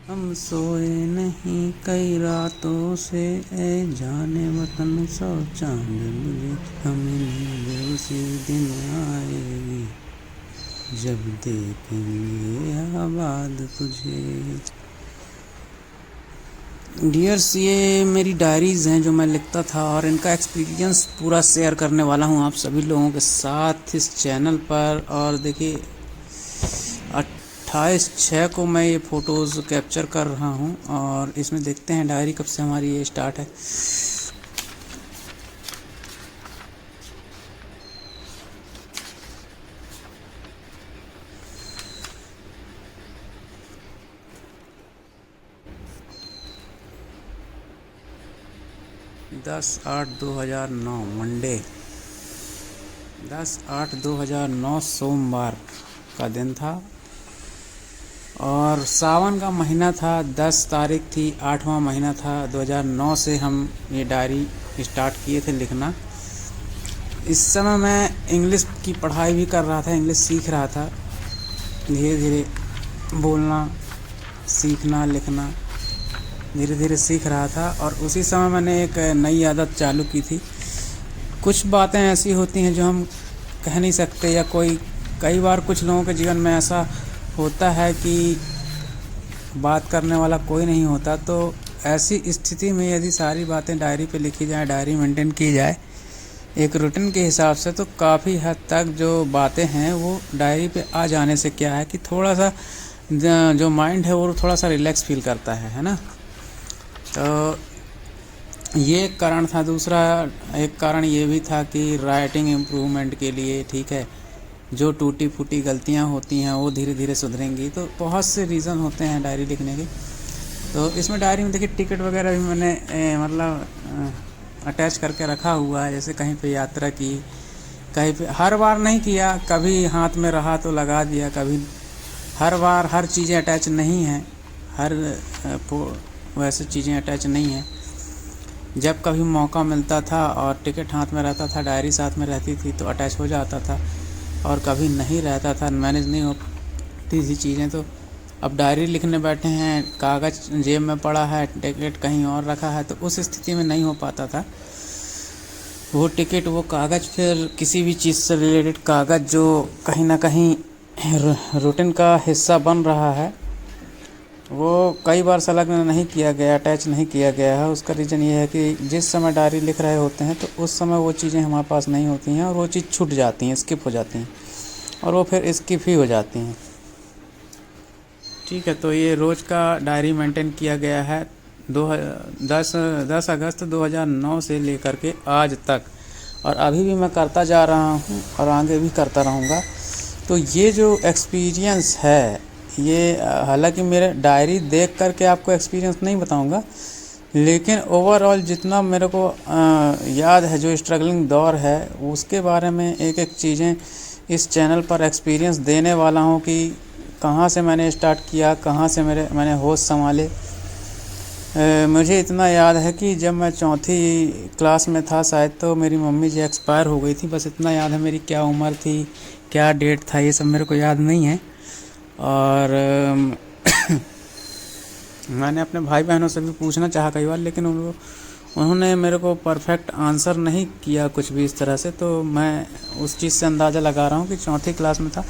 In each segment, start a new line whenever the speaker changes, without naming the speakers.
हम सोए नहीं कई रातों से, ए जाने वतन सौ चांद मुझे, हमें नींद उसी दिन आएगी जब देखेंगे आबाद तुझे। डियर्स, ये मेरी डायरीज़ हैं जो मैं लिखता था और इनका एक्सपीरियंस पूरा शेयर करने वाला हूँ आप सभी लोगों के साथ इस चैनल पर। और देखिए 28/6 को मैं ये फ़ोटोज़ कैप्चर कर रहा हूँ और इसमें देखते हैं डायरी कब से हमारी ये स्टार्ट है। दस आठ 2009 मंडे, 10/8/2009 सोमवार का दिन था और सावन का महीना था। 10 तारीख थी, 8वां महीना था 2009 से हम ये डायरी स्टार्ट किए थे लिखना। इस समय मैं इंग्लिश की पढ़ाई भी कर रहा था, इंग्लिश सीख रहा था, धीरे धीरे बोलना सीखना लिखना धीरे धीरे सीख रहा था। और उसी समय मैंने एक नई आदत चालू की थी। कुछ बातें ऐसी होती हैं जो हम कह नहीं सकते, या कई बार कुछ लोगों के जीवन में ऐसा होता है कि बात करने वाला कोई नहीं होता। तो ऐसी स्थिति में यदि सारी बातें डायरी पे लिखी जाए, डायरी मेंटेन की जाए एक रूटीन के हिसाब से, तो काफ़ी हद तक जो बातें हैं वो डायरी पे आ जाने से क्या है कि थोड़ा सा जो माइंड है वो थोड़ा सा रिलैक्स फील करता है ना। तो ये एक कारण था। दूसरा एक कारण ये भी था कि राइटिंग इम्प्रूवमेंट के लिए, ठीक है, जो टूटी फूटी गलतियाँ होती हैं वो धीरे धीरे सुधरेंगी। तो बहुत से रीज़न होते हैं डायरी लिखने के। तो इसमें डायरी में देखिए टिकट वगैरह भी मैंने अटैच करके रखा हुआ है। जैसे कहीं पे यात्रा की, कहीं पे, हर बार नहीं किया, कभी हाथ में रहा तो लगा दिया, कभी हर बार हर चीज़ें अटैच नहीं हैं, वैसे चीज़ें अटैच नहीं हैं। जब कभी मौका मिलता था और टिकट हाथ में रहता था, डायरी साथ में रहती थी तो अटैच हो जाता था, और कभी नहीं रहता था, मैनेज नहीं होती थी चीज़ें। तो अब डायरी लिखने बैठे हैं, कागज़ जेब में पड़ा है, टिकट कहीं और रखा है, तो उस स्थिति में नहीं हो पाता था। वो टिकट, वो कागज़, फिर किसी भी चीज़ से रिलेटेड कागज़ जो कहीं ना कहीं रूटीन का हिस्सा बन रहा है, वो कई बार संलग्न नहीं किया गया, अटैच नहीं किया गया है। उसका रीज़न ये है कि जिस समय डायरी लिख रहे होते हैं तो उस समय वो चीज़ें हमारे पास नहीं होती हैं और वो चीज़ छूट जाती हैं, स्किप हो जाती हैं, और वो फिर स्किप ही हो जाती हैं। ठीक है, तो ये रोज़ का डायरी मेंटेन किया गया है 10 अगस्त 2009 से लेकर के आज तक, और अभी भी मैं करता जा रहा हूँ और आगे भी करता रहूँगा। तो ये जो एक्सपीरियंस है, ये हालांकि मेरे डायरी देख करके आपको एक्सपीरियंस नहीं बताऊंगा, लेकिन ओवरऑल जितना मेरे को याद है, जो स्ट्रगलिंग दौर है उसके बारे में एक एक चीज़ें इस चैनल पर एक्सपीरियंस देने वाला हूँ कि कहाँ से मैंने स्टार्ट किया, कहाँ से मैंने होश संभाले। मुझे इतना याद है कि जब मैं 4th क्लास में था शायद, तो मेरी मम्मी जी एक्सपायर हो गई थी। बस इतना याद है, मेरी क्या उम्र थी, क्या डेट था, ये सब मेरे को याद नहीं है। और मैंने अपने भाई बहनों से भी पूछना चाहा कई बार, लेकिन उन्होंने मेरे को परफेक्ट आंसर नहीं किया कुछ भी इस तरह से। तो मैं उस चीज़ से अंदाज़ा लगा रहा हूँ कि 4th क्लास में था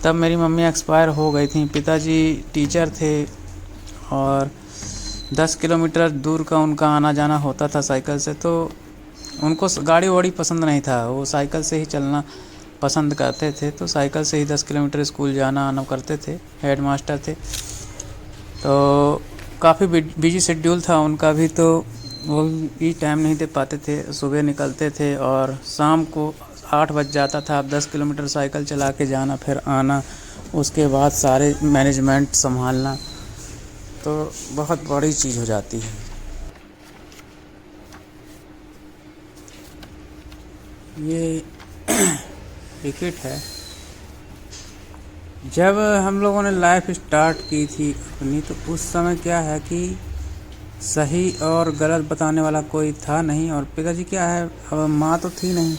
तब मेरी मम्मी एक्सपायर हो गई थी। पिताजी टीचर थे और 10 किलोमीटर दूर का उनका आना जाना होता था साइकिल से। तो उनको गाड़ी वाड़ी पसंद नहीं था, वो साइकिल से ही चलना पसंद करते थे। तो साइकिल से ही 10 किलोमीटर स्कूल जाना आना करते थे, हेड मास्टर थे। तो काफ़ी बिजी शेड्यूल था उनका भी, तो वो भी टाइम नहीं दे पाते थे। सुबह निकलते थे और शाम को 8 बज जाता था। अब 10 किलोमीटर साइकिल चला के जाना, फिर आना, उसके बाद सारे मैनेजमेंट संभालना, तो बहुत बड़ी चीज़ हो जाती है ये। टिकट है, जब हम लोगों ने लाइफ स्टार्ट की थी अपनी, तो उस समय क्या है कि सही और गलत बताने वाला कोई था नहीं। और पिताजी क्या है, अब माँ तो थी नहीं,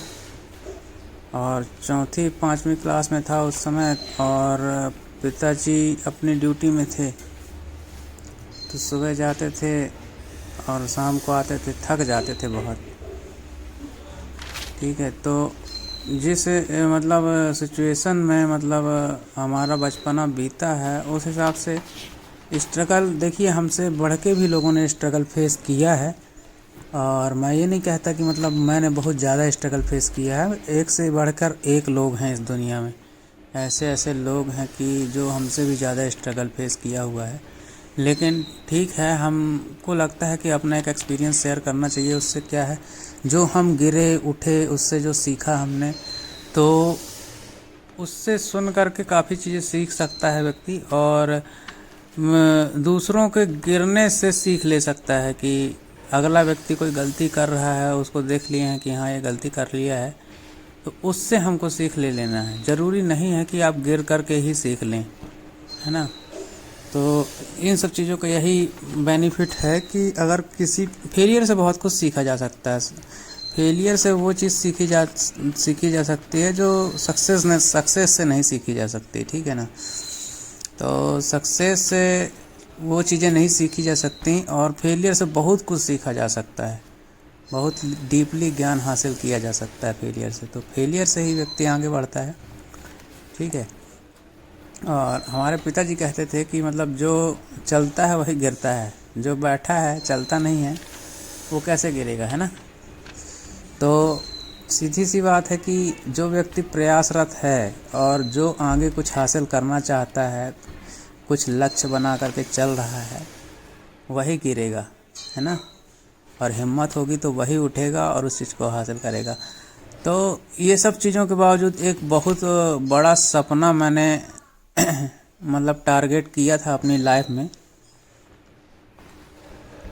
और 4th-5वीं क्लास में था उस समय, और पिताजी अपनी ड्यूटी में थे। तो सुबह जाते थे और शाम को आते थे, थक जाते थे बहुत। ठीक है, तो जिस मतलब सिचुएशन में मतलब हमारा बचपना बीता है, उस हिसाब से स्ट्रगल देखिए हमसे बढ़ के भी लोगों ने स्ट्रगल फेस किया है। और मैं ये नहीं कहता कि मतलब मैंने बहुत ज़्यादा स्ट्रगल फेस किया है, एक से बढ़कर एक लोग हैं इस दुनिया में। ऐसे ऐसे लोग हैं कि जो हमसे भी ज़्यादा स्ट्रगल फेस किया हुआ है। लेकिन ठीक है, हमको लगता है कि अपना एक एक्सपीरियंस शेयर करना चाहिए। उससे क्या है, जो हम गिरे उठे, उससे जो सीखा हमने, तो उससे सुन करके काफ़ी चीज़ें सीख सकता है व्यक्ति। और दूसरों के गिरने से सीख ले सकता है कि अगला व्यक्ति कोई गलती कर रहा है, उसको देख लिए हैं कि हाँ ये गलती कर लिया है, तो उससे हमको सीख ले लेना है। ज़रूरी नहीं है कि आप गिर करके ही सीख लें, है ना। तो इन सब चीज़ों का यही बेनिफिट है कि अगर किसी फेलियर से बहुत कुछ सीखा जा सकता है। फेलियर से वो चीज़ सीखी जा सकती है जो सक्सेस से नहीं सीखी जा सकती। ठीक है ना। तो सक्सेस से वो चीज़ें नहीं सीखी जा सकती, और फेलियर से बहुत कुछ सीखा जा सकता है, बहुत डीपली ज्ञान हासिल किया जा सकता है फेलियर से। तो फेलियर से ही व्यक्ति आगे बढ़ता है। ठीक है। और हमारे पिताजी कहते थे कि मतलब जो चलता है वही गिरता है, जो बैठा है चलता नहीं है वो कैसे गिरेगा, है ना। तो सीधी सी बात है कि जो व्यक्ति प्रयासरत है और जो आगे कुछ हासिल करना चाहता है, कुछ लक्ष्य बना करके चल रहा है, वही गिरेगा, है ना। और हिम्मत होगी तो वही उठेगा और उस चीज़ को हासिल करेगा। तो ये सब चीज़ों के बावजूद एक बहुत बड़ा सपना मैंने मतलब टारगेट किया था अपनी लाइफ में,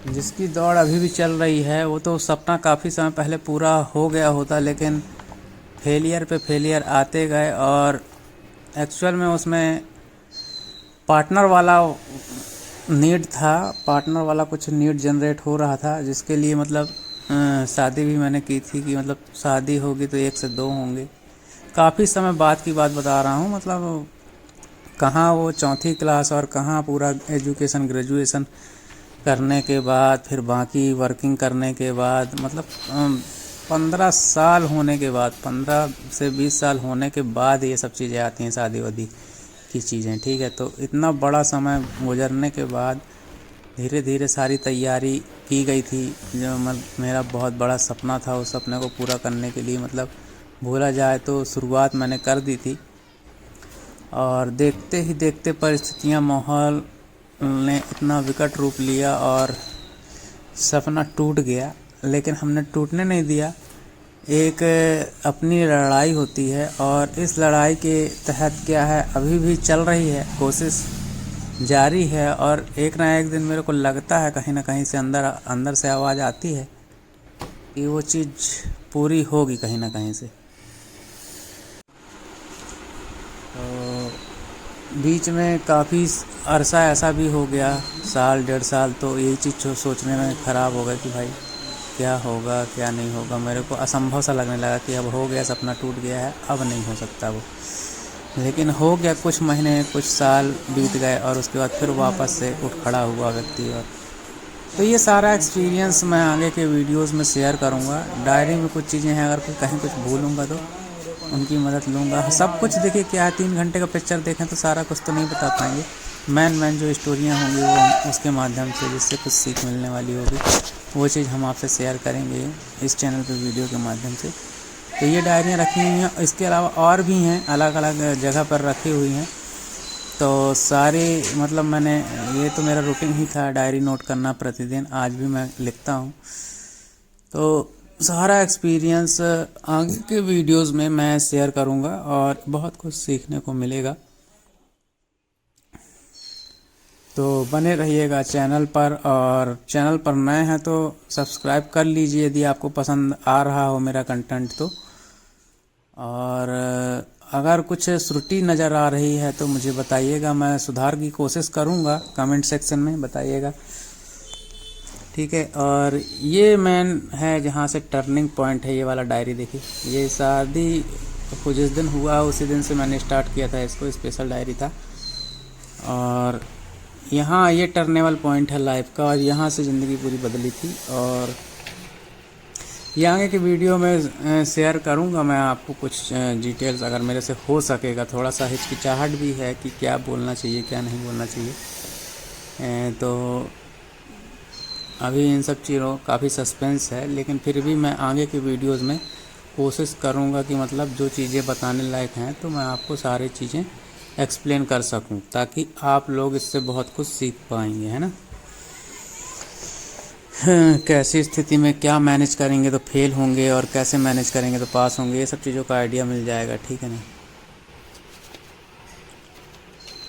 जिसकी दौड़ अभी भी चल रही है। वो तो सपना काफ़ी समय पहले पूरा हो गया होता, लेकिन फेलियर पे फेलियर आते गए। और एक्चुअल में उसमें पार्टनर वाला नीड था, पार्टनर वाला कुछ नीड जनरेट हो रहा था, जिसके लिए मतलब शादी भी मैंने की थी कि मतलब शादी होगी तो 1 से 2 होंगे। काफ़ी समय बाद की बात बता रहा हूँ, मतलब कहाँ वो 4th क्लास और कहाँ पूरा एजुकेशन ग्रेजुएशन करने के बाद, फिर बाकी वर्किंग करने के बाद, मतलब 15 साल होने के बाद, 15 से 20 साल होने के बाद ये सब चीज़ें आती हैं, शादी वादी की चीज़ें। ठीक है। तो इतना बड़ा समय गुजरने के बाद धीरे धीरे सारी तैयारी की गई थी। जो मेरा बहुत बड़ा सपना था, उस सपने को पूरा करने के लिए मतलब बोला जाए तो शुरुआत मैंने कर दी थी। और देखते ही देखते परिस्थितियाँ, माहौल ने इतना विकट रूप लिया और सपना टूट गया। लेकिन हमने टूटने नहीं दिया। एक अपनी लड़ाई होती है, और इस लड़ाई के तहत क्या है, अभी भी चल रही है, कोशिश जारी है। और एक ना एक दिन मेरे को लगता है कहीं ना कहीं से अंदर से आवाज़ आती है कि वो चीज़ पूरी होगी कहीं ना कहीं से। तो बीच में काफ़ी अरसा ऐसा भी हो गया, 1-1.5 साल, तो यही चीज़ सोचने में ख़राब हो गया कि भाई क्या होगा क्या नहीं होगा। मेरे को असंभव सा लगने लगा कि अब हो गया, सपना टूट गया है, अब नहीं हो सकता वो। लेकिन हो गया, कुछ महीने कुछ साल बीत गए और उसके बाद फिर वापस से उठ खड़ा हुआ व्यक्ति। और तो ये सारा एक्सपीरियंस मैं आगे के वीडियोस में शेयर करूँगा। डायरी में कुछ चीज़ें हैं, अगर कहीं कुछ भूलूँगा तो उनकी मदद लूँगा। सब कुछ देखिए क्या है, 3 घंटे का पिक्चर देखें तो सारा कुछ तो नहीं बता पाएंगे। मैन जो स्टोरियाँ होंगी वो उसके माध्यम से, जिससे कुछ सीख मिलने वाली होगी, वो चीज़ हम आपसे शेयर करेंगे इस चैनल पे वीडियो के माध्यम से। तो ये डायरियाँ रखी हुई हैं, इसके अलावा और भी हैं, अलग अलग जगह पर रखी हुई हैं। तो सारे मतलब मैंने, ये तो मेरा रूटीन ही था डायरी नोट करना प्रतिदिन, आज भी मैं लिखता हूँ। तो सारा एक्सपीरियंस आगे के वीडियोस में मैं शेयर करूँगा और बहुत कुछ सीखने को मिलेगा। तो बने रहिएगा चैनल पर, और चैनल पर नए हैं तो सब्सक्राइब कर लीजिए यदि आपको पसंद आ रहा हो मेरा कंटेंट तो। और अगर कुछ त्रुटि नज़र आ रही है तो मुझे बताइएगा, मैं सुधार की कोशिश करूँगा, कमेंट सेक्शन में बताइएगा। ठीक है। और ये मेन है जहाँ से टर्निंग पॉइंट है, ये वाला डायरी देखिए। ये शादी को जिस दिन हुआ उसी दिन से मैंने स्टार्ट किया था इसको, स्पेशल डायरी था। और यहाँ ये टर्नेबल पॉइंट है लाइफ का, और यहाँ से ज़िंदगी पूरी बदली थी। और ये आगे की वीडियो में शेयर करूँगा मैं आपको कुछ डिटेल्स, अगर मेरे से हो सकेगा। थोड़ा सा हिचकिचाहट भी है कि क्या बोलना चाहिए क्या नहीं बोलना चाहिए, तो अभी इन सब चीज़ों काफ़ी सस्पेंस है, लेकिन फिर भी मैं आगे की वीडियोस में कोशिश करूँगा कि मतलब जो चीज़ें बताने लायक हैं तो मैं आपको सारी चीज़ें एक्सप्लेन कर सकूँ, ताकि आप लोग इससे बहुत कुछ सीख पाएंगे, है ना। कैसी स्थिति में क्या मैनेज करेंगे तो फेल होंगे, और कैसे मैनेज करेंगे तो पास होंगे, ये सब चीज़ों का आइडिया मिल जाएगा, ठीक है ना।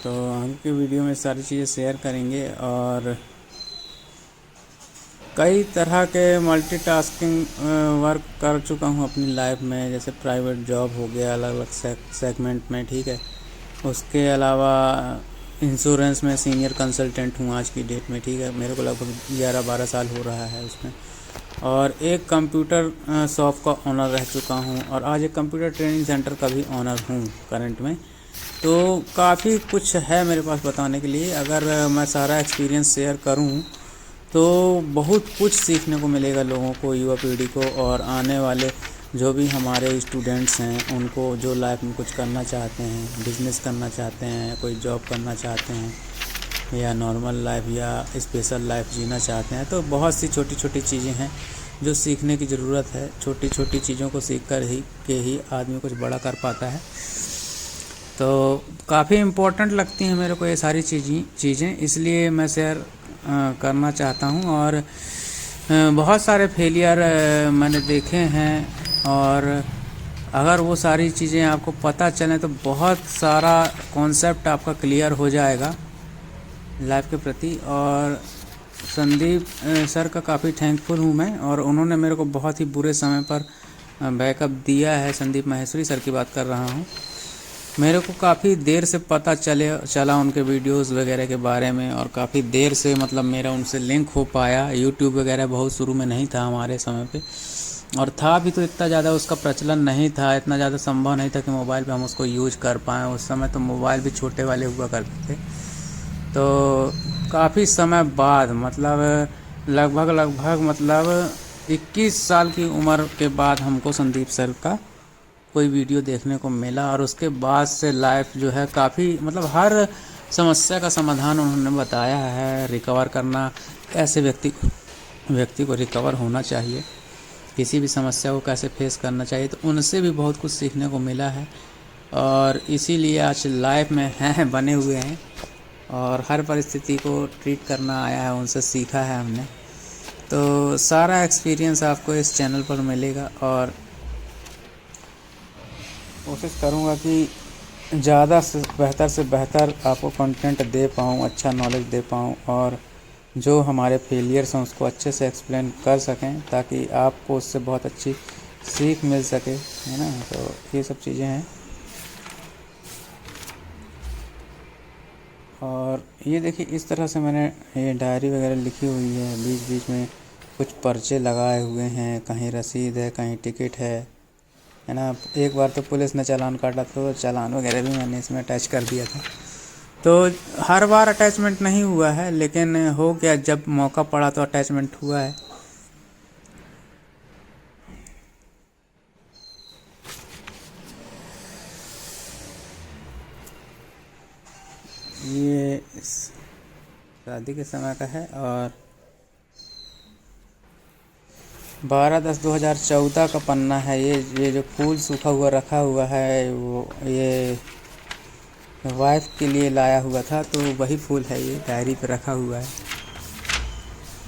तो आगे की वीडियो में सारी चीज़ें शेयर करेंगे। और कई तरह के मल्टीटास्किंग वर्क कर चुका हूँ अपनी लाइफ में, जैसे प्राइवेट जॉब हो गया अलग अलग सेगमेंट में, ठीक है। उसके अलावा इंश्योरेंस में सीनियर कंसल्टेंट हूँ आज की डेट में, ठीक है। मेरे को लगभग 11-12 साल हो रहा है उसमें। और एक कंप्यूटर शॉप का ओनर रह चुका हूँ, और आज एक कंप्यूटर ट्रेनिंग सेंटर का भी ओनर हूँ करंट में। तो काफ़ी कुछ है मेरे पास बताने के लिए। अगर मैं सारा एक्सपीरियंस शेयर करूँ तो बहुत कुछ सीखने को मिलेगा लोगों को, युवा पीढ़ी को, और आने वाले जो भी हमारे स्टूडेंट्स हैं उनको, जो लाइफ में कुछ करना चाहते हैं, बिज़नेस करना चाहते हैं, कोई जॉब करना चाहते हैं, या नॉर्मल लाइफ या स्पेशल लाइफ जीना चाहते हैं। तो बहुत सी छोटी छोटी चीज़ें हैं जो सीखने की ज़रूरत है। छोटी छोटी चीज़ों को सीख कर ही आदमी कुछ बड़ा कर पाता है। तो काफ़ी इम्पोर्टेंट लगती हैं मेरे को ये सारी चीज़ें, इसलिए मैं शेयर करना चाहता हूँ। और बहुत सारे फेलियर मैंने देखे हैं, और अगर वो सारी चीज़ें आपको पता चलें तो बहुत सारा कॉन्सेप्ट आपका क्लियर हो जाएगा लाइफ के प्रति। और संदीप सर का काफ़ी थैंकफुल हूँ मैं, और उन्होंने मेरे को बहुत ही बुरे समय पर बैकअप दिया है। संदीप माहेश्वरी सर की बात कर रहा हूँ। मेरे को काफ़ी देर से पता चला उनके वीडियोस वगैरह के बारे में, और काफ़ी देर से मतलब मेरा उनसे लिंक हो पाया। यूट्यूब वगैरह बहुत शुरू में नहीं था हमारे समय पे, और था भी तो इतना ज़्यादा उसका प्रचलन नहीं था, इतना ज़्यादा संभव नहीं था कि मोबाइल पे हम उसको यूज कर पाएँ। उस समय तो मोबाइल भी छोटे वाले हुआ करते थे। तो काफ़ी समय बाद, मतलब लगभग मतलब 21 साल की उम्र के बाद हमको संदीप सर का कोई वीडियो देखने को मिला, और उसके बाद से लाइफ जो है काफ़ी, मतलब हर समस्या का समाधान उन्होंने बताया है। रिकवर करना, ऐसे व्यक्ति को रिकवर होना चाहिए, किसी भी समस्या को कैसे फेस करना चाहिए, तो उनसे भी बहुत कुछ सीखने को मिला है। और इसीलिए आज लाइफ में हैं, बने हुए हैं, और हर परिस्थिति को ट्रीट करना आया है, उनसे सीखा है हमने। तो सारा एक्सपीरियंस आपको इस चैनल पर मिलेगा, और कोशिश करूँगा कि ज़्यादा से बेहतर आपको कंटेंट दे पाऊँ, अच्छा नॉलेज दे पाऊँ, और जो हमारे फेलियर्स हैं उसको अच्छे से एक्सप्लेन कर सकें, ताकि आपको उससे बहुत अच्छी सीख मिल सके, है ना। तो ये सब चीज़ें हैं। और ये देखिए, इस तरह से मैंने ये डायरी वगैरह लिखी हुई है। बीच बीच में कुछ पर्चे लगाए हुए हैं, कहीं रसीद है, कहीं टिकट है ना। एक बार तो पुलिस ने चालान काटा था, तो चालान वगैरह भी मैंने इसमें अटैच कर दिया था। तो हर बार अटैचमेंट नहीं हुआ है, लेकिन हो गया, जब मौका पड़ा तो अटैचमेंट हुआ है। ये शादी के समय का है, और 12/10/2014 का पन्ना है। ये जो फूल सूखा हुआ रखा हुआ है, वो ये वाइफ के लिए लाया हुआ था, तो वही फूल है, ये डायरी पे रखा हुआ है।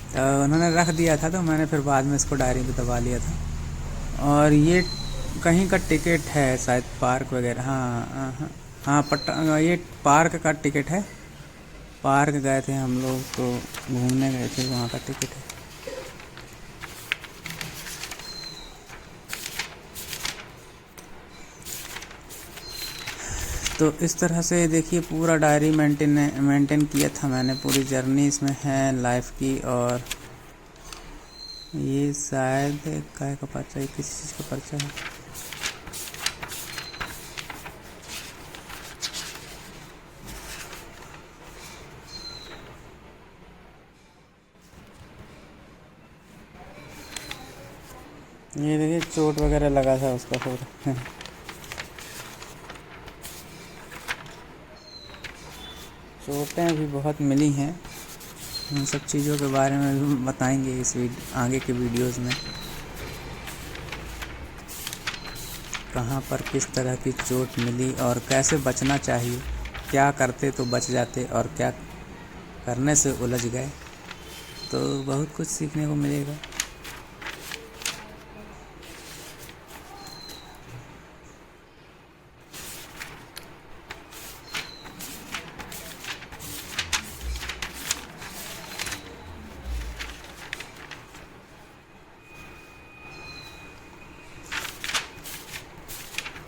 तो उन्होंने रख दिया था, तो मैंने फिर बाद में इसको डायरी पे दबा लिया था। और ये कहीं का टिकट है शायद, पार्क वगैरह, हाँ, ये पार्क का टिकट है। पार्क गए थे हम लोग, तो घूमने गए थे, वहाँ का टिकट है। तो इस तरह से देखिए, पूरा डायरी मेंटेन किया था मैंने, पूरी जर्नी इसमें है लाइफ की। और ये शायद काय का पर्चा है, किसी चीज़ का पर्चा है। ये देखिए चोट वगैरह लगा था उसका पूरा। चोटें भी बहुत मिली हैं। इन सब चीज़ों के बारे में भी बताएंगे इस आगे के वीडियोस में, कहाँ पर किस तरह की चोट मिली और कैसे बचना चाहिए, क्या करते तो बच जाते और क्या करने से उलझ गए, तो बहुत कुछ सीखने को मिलेगा।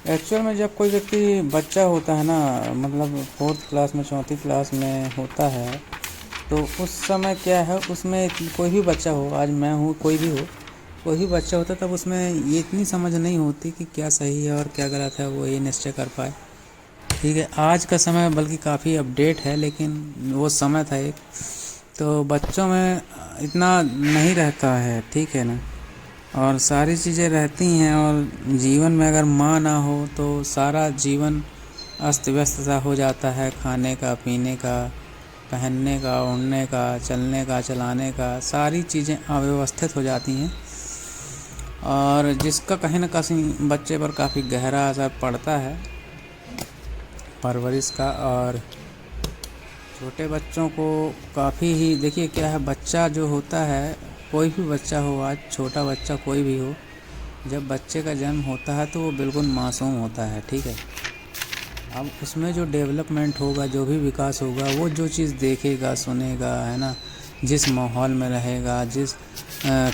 एक्चुअल में जब कोई व्यक्ति बच्चा होता है ना, मतलब 4th क्लास में 4th क्लास में होता है, तो उस समय क्या है, उसमें कोई भी बच्चा हो, आज मैं हूँ, कोई भी हो, कोई भी बच्चा होता तब उसमें ये इतनी समझ नहीं होती कि क्या सही है और क्या गलत है, वो ये निश्चय कर पाए। ठीक है, आज का समय बल्कि काफ़ी अपडेट है, लेकिन वो समय था एक, तो बच्चों में इतना नहीं रहता है। ठीक है ना, और सारी चीज़ें रहती हैं, और जीवन में अगर माँ ना हो तो सारा जीवन अस्त व्यस्त सा हो जाता है। खाने का, पीने का, पहनने का, ओढ़ने का, चलने का, चलाने का, सारी चीज़ें अव्यवस्थित हो जाती हैं, और जिसका कहीं ना कहीं बच्चे पर काफ़ी गहरा असर पड़ता है परवरिश का। और छोटे बच्चों को काफ़ी ही, देखिए क्या है, बच्चा जो होता है, कोई भी बच्चा हो, आज छोटा बच्चा कोई भी हो, जब बच्चे का जन्म होता है तो वो बिल्कुल मासूम होता है। ठीक है, अब उसमें जो डेवलपमेंट होगा, जो भी विकास होगा, वो जो चीज़ देखेगा, सुनेगा, है ना, जिस माहौल में रहेगा, जिस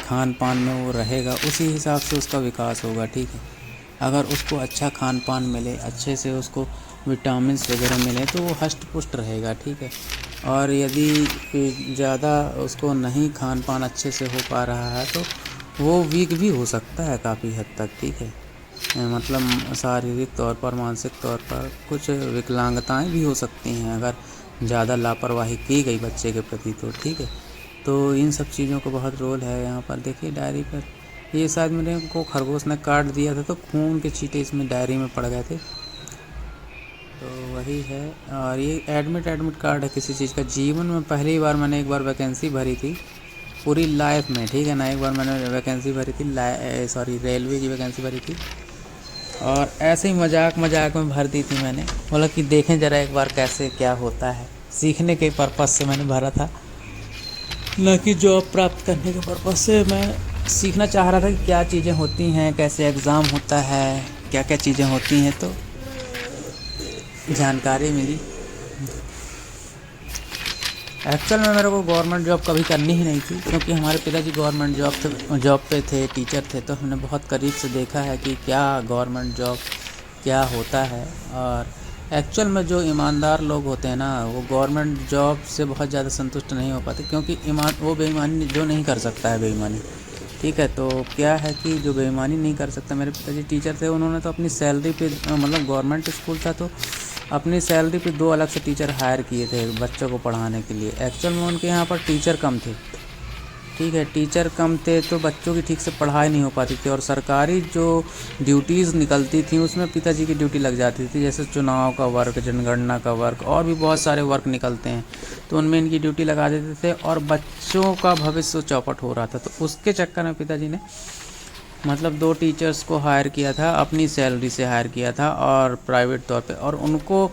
खान पान में वो रहेगा, उसी हिसाब से उसका विकास होगा। ठीक है, अगर उसको अच्छा खान पान मिले, अच्छे से उसको विटामिन्स वगैरह मिले, तो वो हष्ट पुष्ट रहेगा। ठीक है, और यदि ज़्यादा उसको नहीं खान पान अच्छे से हो पा रहा है तो वो वीक भी हो सकता है काफ़ी हद तक। ठीक है, मतलब शारीरिक तौर पर, मानसिक तौर पर कुछ विकलांगताएं भी हो सकती हैं अगर ज़्यादा लापरवाही की गई बच्चे के प्रति। तो ठीक है, तो इन सब चीज़ों का बहुत रोल है। यहाँ पर देखिए डायरी पर, ये शायद मेरे को खरगोश ने काट दिया था, तो खून के छींटे इसमें डायरी में पड़ गए थे, तो वही है। और ये एडमिट कार्ड है किसी चीज़ का। जीवन में पहली बार मैंने एक बार वैकेंसी भरी थी पूरी लाइफ में। ठीक है ना, एक बार मैंने वैकेंसी भरी थी, रेलवे की वैकेंसी भरी थी, और ऐसे ही मजाक में भर दी थी मैंने। बोला कि देखें ज़रा एक बार कैसे क्या होता है, सीखने के पर्पज़ से मैंने भरा था, न कि जॉब प्राप्त करने के पर्पज़ से। मैं सीखना चाह रहा था कि क्या चीज़ें होती हैं, कैसे एग्ज़ाम होता है, क्या क्या चीज़ें होती हैं, तो जानकारी मिली। एक्चुअल में मेरे को गवर्नमेंट जॉब कभी करनी ही नहीं थी, क्योंकि हमारे पिताजी गवर्नमेंट जॉब पे थे, टीचर थे, तो हमने बहुत करीब से देखा है कि क्या गवर्नमेंट जॉब क्या होता है। और एक्चुअल में जो ईमानदार लोग होते हैं ना, वो गवर्नमेंट जॉब से बहुत ज़्यादा संतुष्ट नहीं हो पाते, क्योंकि वो बेईमानी जो नहीं कर सकता है बेईमानी। ठीक है, तो क्या है कि जो बेईमानी नहीं कर सकता, मेरे पिताजी टीचर थे, उन्होंने तो अपनी सैलरी पे, मतलब गवर्नमेंट स्कूल था तो अपनी सैलरी पे 2 अलग से टीचर हायर किए थे बच्चों को पढ़ाने के लिए। एक्चुअल में उनके यहाँ पर टीचर कम थे। ठीक है, टीचर कम थे तो बच्चों की ठीक से पढ़ाई नहीं हो पाती थी, और सरकारी जो ड्यूटीज़ निकलती थी उसमें पिताजी की ड्यूटी लग जाती थी, जैसे चुनाव का वर्क, जनगणना का वर्क, और भी बहुत सारे वर्क निकलते हैं, तो उनमें इनकी ड्यूटी लगा देते थे, और बच्चों का भविष्य चौपट हो रहा था। तो उसके चक्कर में पिताजी ने मतलब 2 टीचर्स को हायर किया था, अपनी सैलरी से हायर किया था, और प्राइवेट तौर पे, और उनको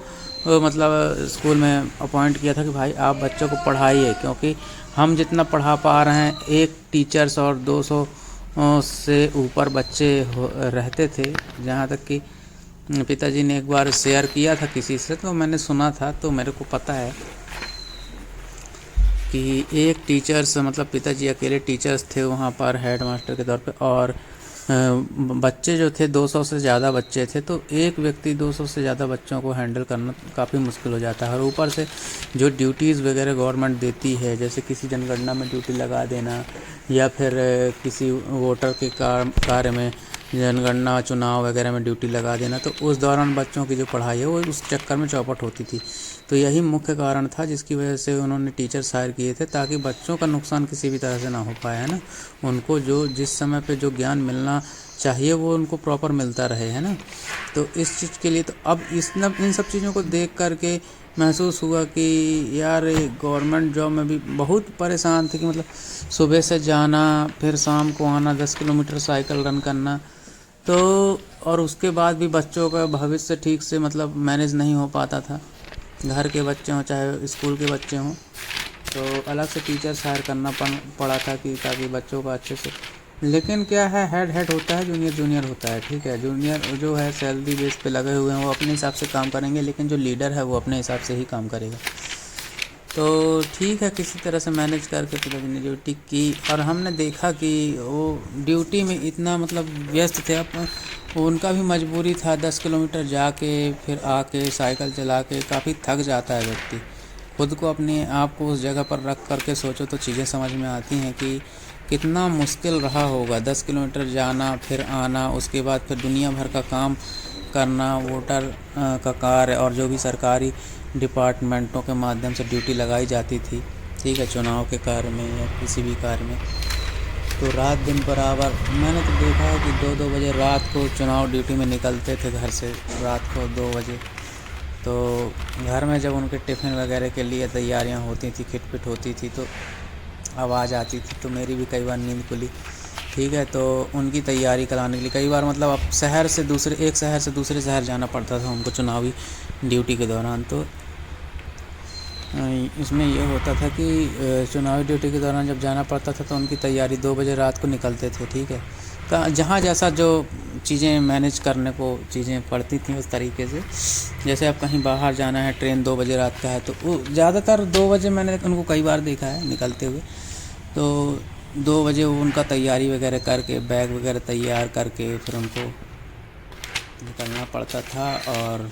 मतलब स्कूल में अपॉइंट किया था कि भाई आप बच्चों को पढ़ाइए, क्योंकि हम जितना पढ़ा पा रहे हैं, एक टीचर्स और 200 से ऊपर बच्चे रहते थे। जहाँ तक कि पिताजी ने एक बार शेयर किया था किसी से, तो मैंने सुना था, तो मेरे को पता है कि एक टीचर्स, मतलब पिताजी अकेले टीचर्स थे वहाँ पर हेड मास्टर के तौर पे, और बच्चे जो थे 200 से ज़्यादा बच्चे थे, तो एक व्यक्ति 200 से ज़्यादा बच्चों को हैंडल करना काफ़ी मुश्किल हो जाता है। और ऊपर से जो ड्यूटीज़ वगैरह गवर्नमेंट देती है, जैसे किसी जनगणना में ड्यूटी लगा देना, या फिर किसी वोटर के कार्य में जनगणना चुनाव वगैरह में ड्यूटी लगा देना, तो उस दौरान बच्चों की जो पढ़ाई है वो उस चक्कर में चौपट होती थी। तो यही मुख्य कारण था जिसकी वजह से उन्होंने टीचर्स हायर किए थे, ताकि बच्चों का नुकसान किसी भी तरह से ना हो पाए, है ना। उनको जो जिस समय पे जो ज्ञान मिलना चाहिए वो उनको प्रॉपर मिलता रहे, है ना। तो इस चीज़ के लिए तो अब इन सब चीज़ों को देख करके महसूस हुआ कि यार गवर्नमेंट जॉब में भी बहुत परेशान थे कि मतलब सुबह से जाना फिर शाम को आना, 10 किलोमीटर साइकिल रन करना, तो और उसके बाद भी बच्चों का भविष्य ठीक से मतलब मैनेज नहीं हो पाता था। घर के बच्चे हों चाहे स्कूल के बच्चे हों, तो अलग से टीचर्स हायर करना पड़ा था कि ताकि बच्चों का अच्छे से। लेकिन क्या है, हेड हेड होता है, जूनियर जूनियर होता है, ठीक है। जूनियर जो है सैलरी बेस पे लगे हुए हैं वो अपने हिसाब से काम करेंगे, लेकिन जो लीडर है वो अपने हिसाब से ही काम करेगा। तो ठीक है, किसी तरह से मैनेज करके पिताजी ने ड्यूटी की, और हमने देखा कि वो ड्यूटी में इतना मतलब व्यस्त थे। अब उनका भी मजबूरी था, 10 किलोमीटर जाके फिर आके साइकिल चला के काफ़ी थक जाता है व्यक्ति। खुद को अपने आप को उस जगह पर रख करके सोचो तो चीज़ें समझ में आती हैं कि कितना मुश्किल रहा होगा 10 किलोमीटर जाना फिर आना, उसके बाद फिर दुनिया भर का काम करना, वोटर का कार्य और जो भी सरकारी डिपार्टमेंटों के माध्यम से ड्यूटी लगाई जाती थी, ठीक है, चुनाव के कार्य में या किसी भी कार्य में। तो रात दिन बराबर मैंने तो देखा है कि 2-2 बजे रात को चुनाव ड्यूटी में निकलते थे घर से, रात को 2 बजे। तो घर में जब उनके टिफ़िन वगैरह के लिए तैयारियां होती थी, खिटपिट होती थी, तो आवाज़ आती थी, तो मेरी भी कई बार नींद खुली, ठीक है। तो उनकी तैयारी कराने के लिए कई बार मतलब अब एक शहर से दूसरे शहर जाना पड़ता था उनको चुनावी ड्यूटी के दौरान। तो इसमें ये होता था कि चुनावी ड्यूटी के दौरान जब जाना पड़ता था तो उनकी तैयारी 2 बजे रात को निकलते थे, ठीक है। जहाँ जैसा जो चीज़ें मैनेज करने को चीज़ें पड़ती थी उस तरीके से, जैसे अब कहीं बाहर जाना है, ट्रेन 2 बजे रात का है, तो वो ज़्यादातर 2 बजे मैंने उनको कई बार देखा है निकलते हुए। तो 2 बजे उनका तैयारी वगैरह करके बैग वगैरह तैयार करके फिर उनको निकलना पड़ता था। और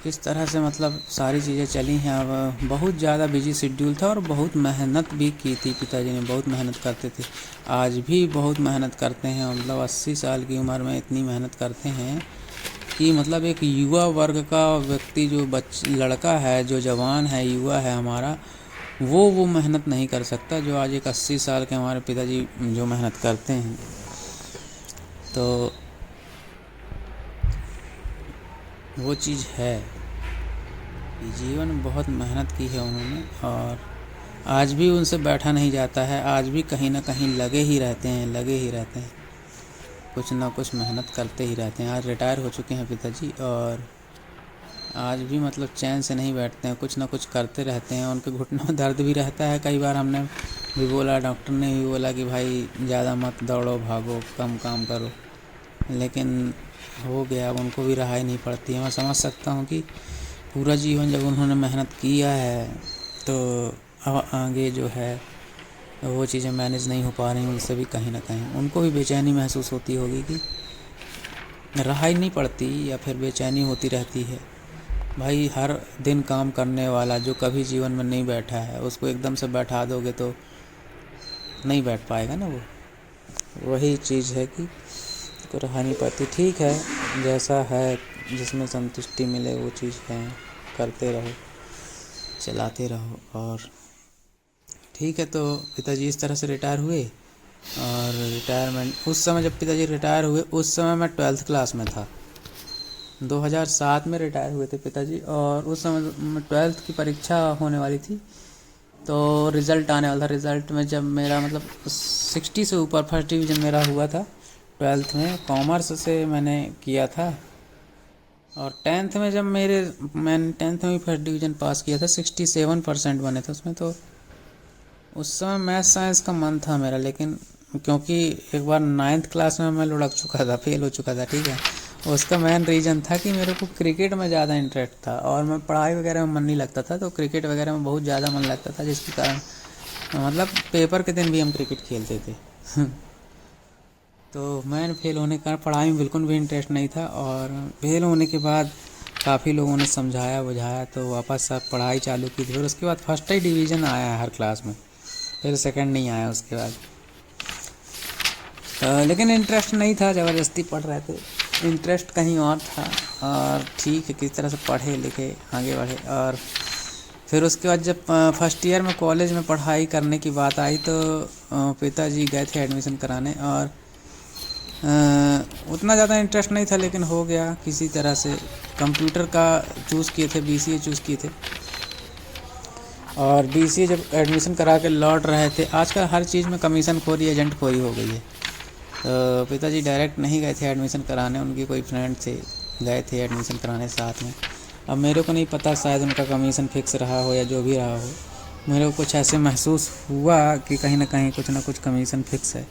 इस तरह से मतलब सारी चीज़ें चली हैं। अब बहुत ज़्यादा बिजी शेड्यूल था और बहुत मेहनत भी की थी, पिताजी ने बहुत मेहनत करते थे, आज भी बहुत मेहनत करते हैं। मतलब 80 साल की उम्र में इतनी मेहनत करते हैं कि मतलब एक युवा वर्ग का व्यक्ति जो लड़का है, जो जवान है, युवा है हमारा, वो मेहनत नहीं कर सकता जो आज एक 80 साल के हमारे पिताजी जो मेहनत करते हैं। तो वो चीज़ है, जीवन में बहुत मेहनत की है उन्होंने, और आज भी उनसे बैठा नहीं जाता है, आज भी कहीं ना कहीं लगे ही रहते हैं, कुछ ना कुछ मेहनत करते ही रहते हैं। आज रिटायर हो चुके हैं पिताजी, और आज भी मतलब चैन से नहीं बैठते हैं, कुछ ना कुछ करते रहते हैं। उनके घुटनों में दर्द भी रहता है, कई बार हमने भी बोला, डॉक्टर ने भी बोला कि भाई ज़्यादा मत दौड़ो भागो, कम काम करो, लेकिन हो गया, अब उनको भी रहाई नहीं पड़ती है। मैं समझ सकता हूँ कि पूरा जीवन जब उन्होंने मेहनत किया है तो अब आगे जो है वो चीज़ें मैनेज नहीं हो पा रही, उनसे भी कहीं ना कहीं उनको भी बेचैनी महसूस होती होगी कि रहाई नहीं पड़ती, या फिर बेचैनी होती रहती है। भाई हर दिन काम करने वाला जो कभी जीवन में नहीं बैठा है, उसको एकदम से बैठा दोगे तो नहीं बैठ पाएगा ना। वो वही चीज़ है कि तो रहाई नहीं पड़ती। ठीक है, जैसा है, जिसमें संतुष्टि मिले वो चीज़ है, करते रहो, चलाते रहो। और ठीक है, तो पिताजी इस तरह से रिटायर हुए। और रिटायरमेंट उस समय जब पिताजी रिटायर हुए, उस समय मैं 12th क्लास में था, 2007 में रिटायर हुए थे पिताजी। और उस समय 12th की परीक्षा होने वाली थी, तो रिज़ल्ट आने वाला था। रिज़ल्ट में जब मेरा मतलब 60 से ऊपर फर्स्ट डिवीज़न मेरा हुआ था 12th में, कॉमर्स से मैंने किया था। और 10th में जब मैंने 10th में भी फर्स्ट डिवीज़न पास किया था, 67% बने थे उसमें। तो उस समय मैथ साइंस का मन था मेरा, लेकिन क्योंकि एक बार 9th क्लास में मैं लुढ़क चुका था, फेल हो चुका था, ठीक है। उसका मेन रीज़न था कि मेरे को क्रिकेट में ज़्यादा इंटरेस्ट था और मैं पढ़ाई वगैरह में मन नहीं लगता था, तो क्रिकेट वगैरह में बहुत ज़्यादा मन लगता था, जिसके कारण मतलब पेपर के दिन भी हम क्रिकेट खेलते थे। तो मैं फेल होने का पढ़ाई में बिल्कुल भी इंटरेस्ट नहीं था। और फेल होने के बाद काफ़ी लोगों ने समझाया बुझाया, तो वापस सब पढ़ाई चालू की थी। फिर उसके बाद फर्स्ट ही डिवीज़न आया हर क्लास में, फिर सेकंड नहीं आया उसके बाद। लेकिन इंटरेस्ट नहीं था, ज़बरदस्ती पढ़ रहे थे, इंटरेस्ट कहीं और था। और ठीक है, किस तरह से पढ़े लिखे आगे बढ़े। और फिर उसके बाद जब फर्स्ट ईयर में कॉलेज में पढ़ाई करने की बात आई तो पिताजी गए थे एडमिशन कराने। और उतना ज़्यादा इंटरेस्ट नहीं था, लेकिन हो गया किसी तरह से। कंप्यूटर का चूज़ किए थे, BCA चूज़ किए थे। और BCA जब एडमिशन करा के लौट रहे थे, आजकल हर चीज़ में कमीशन खोरी, एजेंट खोरी हो गई है। तो पिताजी डायरेक्ट नहीं गए थे एडमिशन कराने, उनके कोई फ्रेंड थे, गए थे एडमिशन कराने साथ में। अब मेरे को नहीं पता, शायद उनका कमीशन फिक्स रहा हो या जो भी रहा हो, मेरे को कुछ ऐसे महसूस हुआ कि कहीं ना कहीं कुछ ना कुछ कमीशन फिक्स है।